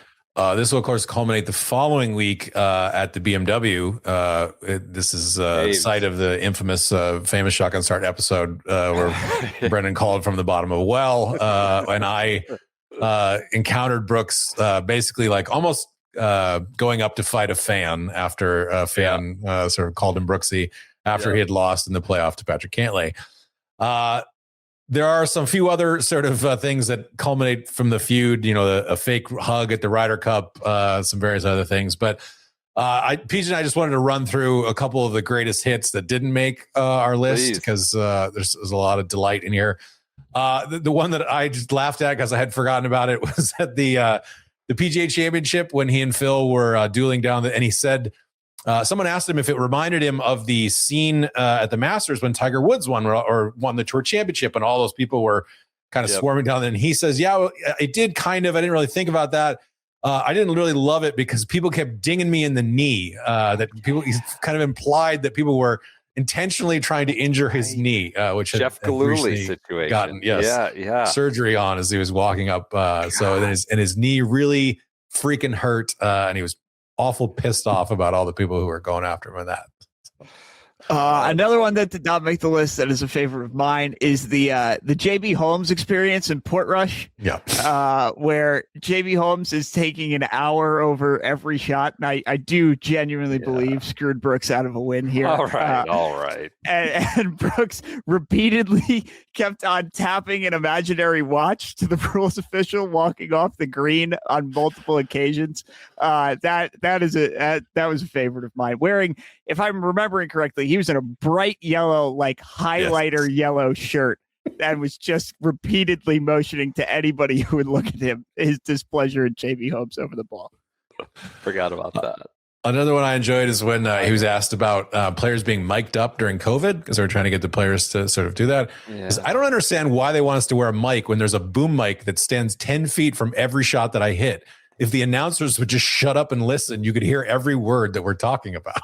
This will, of course, culminate the following week at the BMW. This is the site of the infamous famous Shotgun Start episode where Brendan called from the bottom of a well. And I encountered Brooks basically like almost going up to fight a fan after a fan sort of called him Brooksy after he had lost in the playoff to Patrick Cantlay. There are some few other sort of things that culminate from the feud, a fake hug at the Ryder Cup, some various other things. But PJ and I just wanted to run through a couple of the greatest hits that didn't make our list because there's a lot of delight in here. The one that I just laughed at because I had forgotten about it was at the PGA Championship when he and Phil were dueling down, and he said, someone asked him if it reminded him of the scene at the Masters when Tiger Woods won the Tour Championship and all those people were kind of swarming down there. And he says, yeah, it did kind of. I didn't really think about that. I didn't really love it because people kept dinging me in the knee. He kind of implied that people were intentionally trying to injure his knee, which Jeff Gillooly situation. Gotten surgery on as he was walking up. So then his knee really freaking hurt, and he was awful pissed off about all the people who were going after him on that. Another one that did not make the list that is a favorite of mine is the JB Holmes experience in Portrush. Yeah. Where JB Holmes is taking an hour over every shot. And I do genuinely believe screwed Brooks out of a win here. All right. And Brooks repeatedly kept on tapping an imaginary watch to the rules official walking off the green on multiple occasions. That was a favorite of mine. Wearing, if I'm remembering correctly, he was in a bright yellow, like highlighter yellow shirt and was just repeatedly motioning to anybody who would look at him his displeasure at JB Holmes over the ball. Forgot about that. Another one I enjoyed is when he was asked about players being mic'd up during COVID because they were trying to get the players to sort of do that. Yeah. I don't understand why they want us to wear a mic when there's a boom mic that stands 10 feet from every shot that I hit. If the announcers would just shut up and listen, you could hear every word that we're talking about.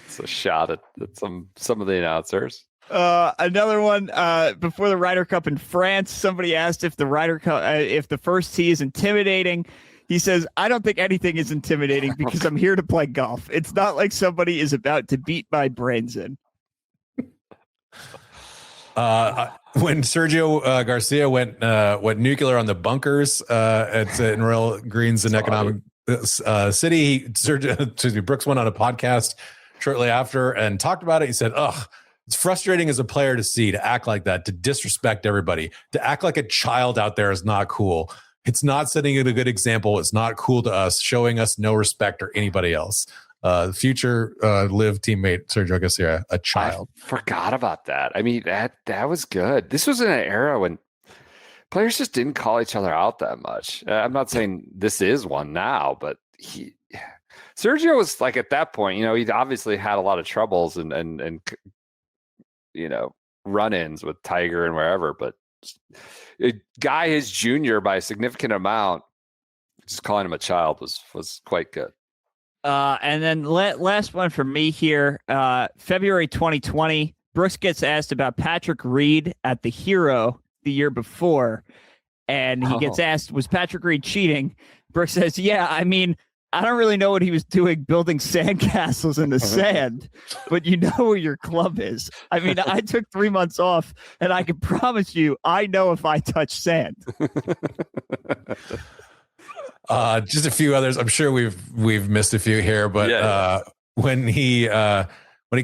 It's a shot at some of the announcers. Another one before the Ryder Cup in France, somebody asked if the Ryder Cup, if the first tee is intimidating. He says, I don't think anything is intimidating because I'm here to play golf. It's not like somebody is about to beat my brains in. When Sergio Garcia went nuclear on the bunkers in Royal Greens and Economic City, Brooks went on a podcast shortly after and talked about it. He said, it's frustrating as a player to act like that, to disrespect everybody, to act like a child out there is not cool. It's not setting it a good example. It's not cool to us, showing us no respect or anybody else. Future LIV teammate Sergio Garcia, a child. I forgot about that. I mean, that was good. This was in an era when players just didn't call each other out that much. I'm not saying this is one now, but Sergio Sergio was like at that point, he'd obviously had a lot of troubles and run-ins with Tiger and wherever, but a guy his junior by a significant amount, just calling him a child was quite good. And then last one from me here, February 2020, Brooks gets asked about Patrick Reed at the Hero the year before, and he gets asked, was Patrick Reed cheating? Brooks says, yeah, I mean, I don't really know what he was doing building sandcastles in the sand, but you know where your club is. I mean, I took 3 months off, and I can promise you, I know if I touch sand. Just a few others. I'm sure we've missed a few here, but when he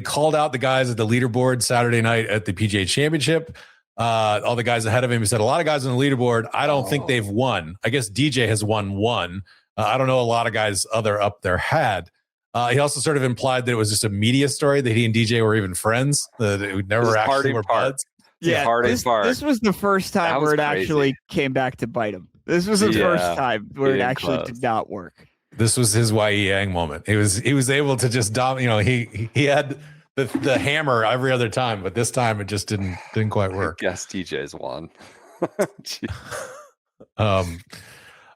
called out the guys at the leaderboard Saturday night at the PGA Championship, all the guys ahead of him, he said, a lot of guys on the leaderboard, I don't think they've won. I guess DJ has won one. I don't know a lot of guys other up there had. He also sort of implied that it was just a media story that he and DJ were even friends, that it would never actually were buds. Yeah, this was the first time where it actually came back to bite him. This was the first time where it actually did not work. This was his Wai Yang moment. He was able to just dominate. He had the hammer every other time, but this time it just didn't quite work. I guess DJ's won.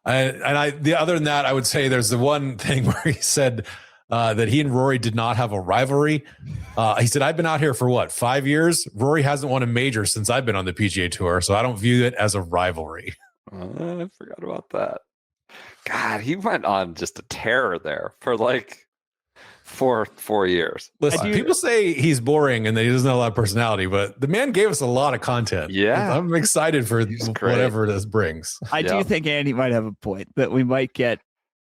Other than that, I would say there's the one thing where he said that he and Rory did not have a rivalry. He said, I've been out here for 5 years? Rory hasn't won a major since I've been on the PGA Tour, so I don't view it as a rivalry. I forgot about that. God, he went on just a terror there for like 4 years. Listen, people say he's boring and that he doesn't have a lot of personality, but the man gave us a lot of content. Yeah. I'm excited for whatever this brings. I do think Andy might have a point that we might get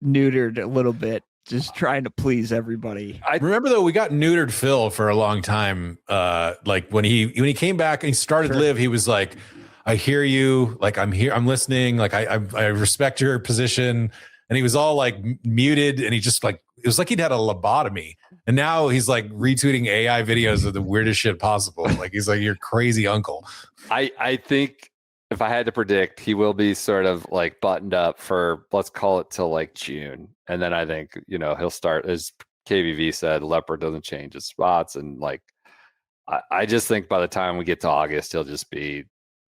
neutered a little bit, just trying to please everybody. I remember though, we got neutered Phil for a long time. Like when he came back and he started LIV, he was like, I hear you. Like, I'm here. I'm listening. Like, I respect your position. And he was all like muted. And he just like, it was like he'd had a lobotomy. And now he's like retweeting AI videos of the weirdest shit possible. Like, he's like your crazy uncle. I think if I had to predict, he will be sort of like buttoned up for, let's call it till like June. And then I think, he'll start, as KVV said, Leopard doesn't change his spots. And like, I just think by the time we get to August, he'll just be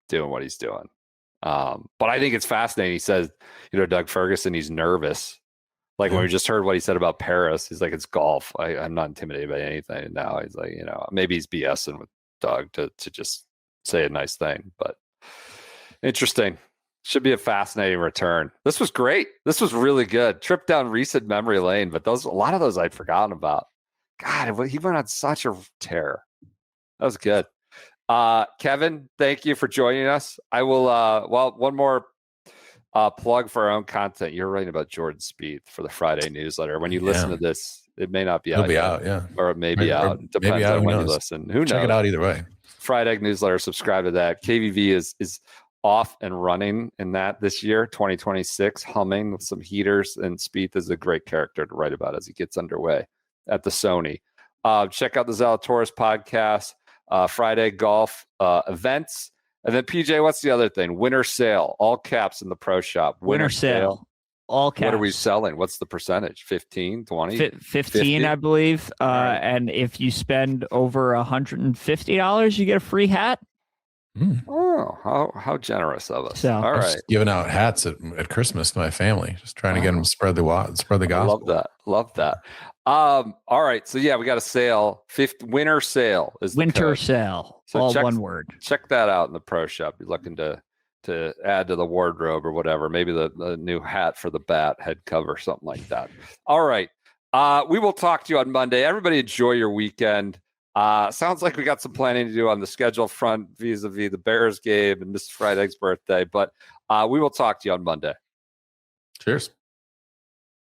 doing what he's doing. But I think it's fascinating. He says, Doug Ferguson, he's nervous. Like when we just heard what he said about Paris, he's like, it's golf. I'm not intimidated by anything. And now he's like, maybe he's BSing with Doug to just say a nice thing. But interesting. Should be a fascinating return. This was great. This was really good. Trip down recent memory lane, but a lot of those I'd forgotten about. God, he went on such a tear. That was good. Kevin, thank you for joining us. I will, one more plug for our own content. You're writing about Jordan Spieth for the Friday newsletter. When you listen to this, it may not be out yet. Or it may be out. Depends on when you listen. Who knows? Check it out either way. Friday newsletter, subscribe to that. KVV is off and running in that this year, 2026, humming with some heaters, and Spieth is a great character to write about as he gets underway at the Sony. Check out the Zalatoris podcast. Friday golf events, and then PJ, what's the other thing? Winter sale, all caps in the pro shop. Winter sale, all caps. What are we selling? What's the percentage? 15, 20? 15, 50? I believe. Right. And if you spend over $150, you get a free hat. Oh, how generous of us! So, all right, just giving out hats at Christmas to my family, just trying to get them to spread the gospel. Love that. All right, so yeah, we got a sale. Winter sale is the winter code. sale. So all one word. Check that out in the pro shop. You're looking to add to the wardrobe or whatever. Maybe the new hat for the bat, head cover, something like that. All right, we will talk to you on Monday. Everybody enjoy your weekend. Sounds like we got some planning to do on the schedule front vis-a-vis the Bears game and Mrs. Friday's birthday, but we will talk to you on Monday. Cheers.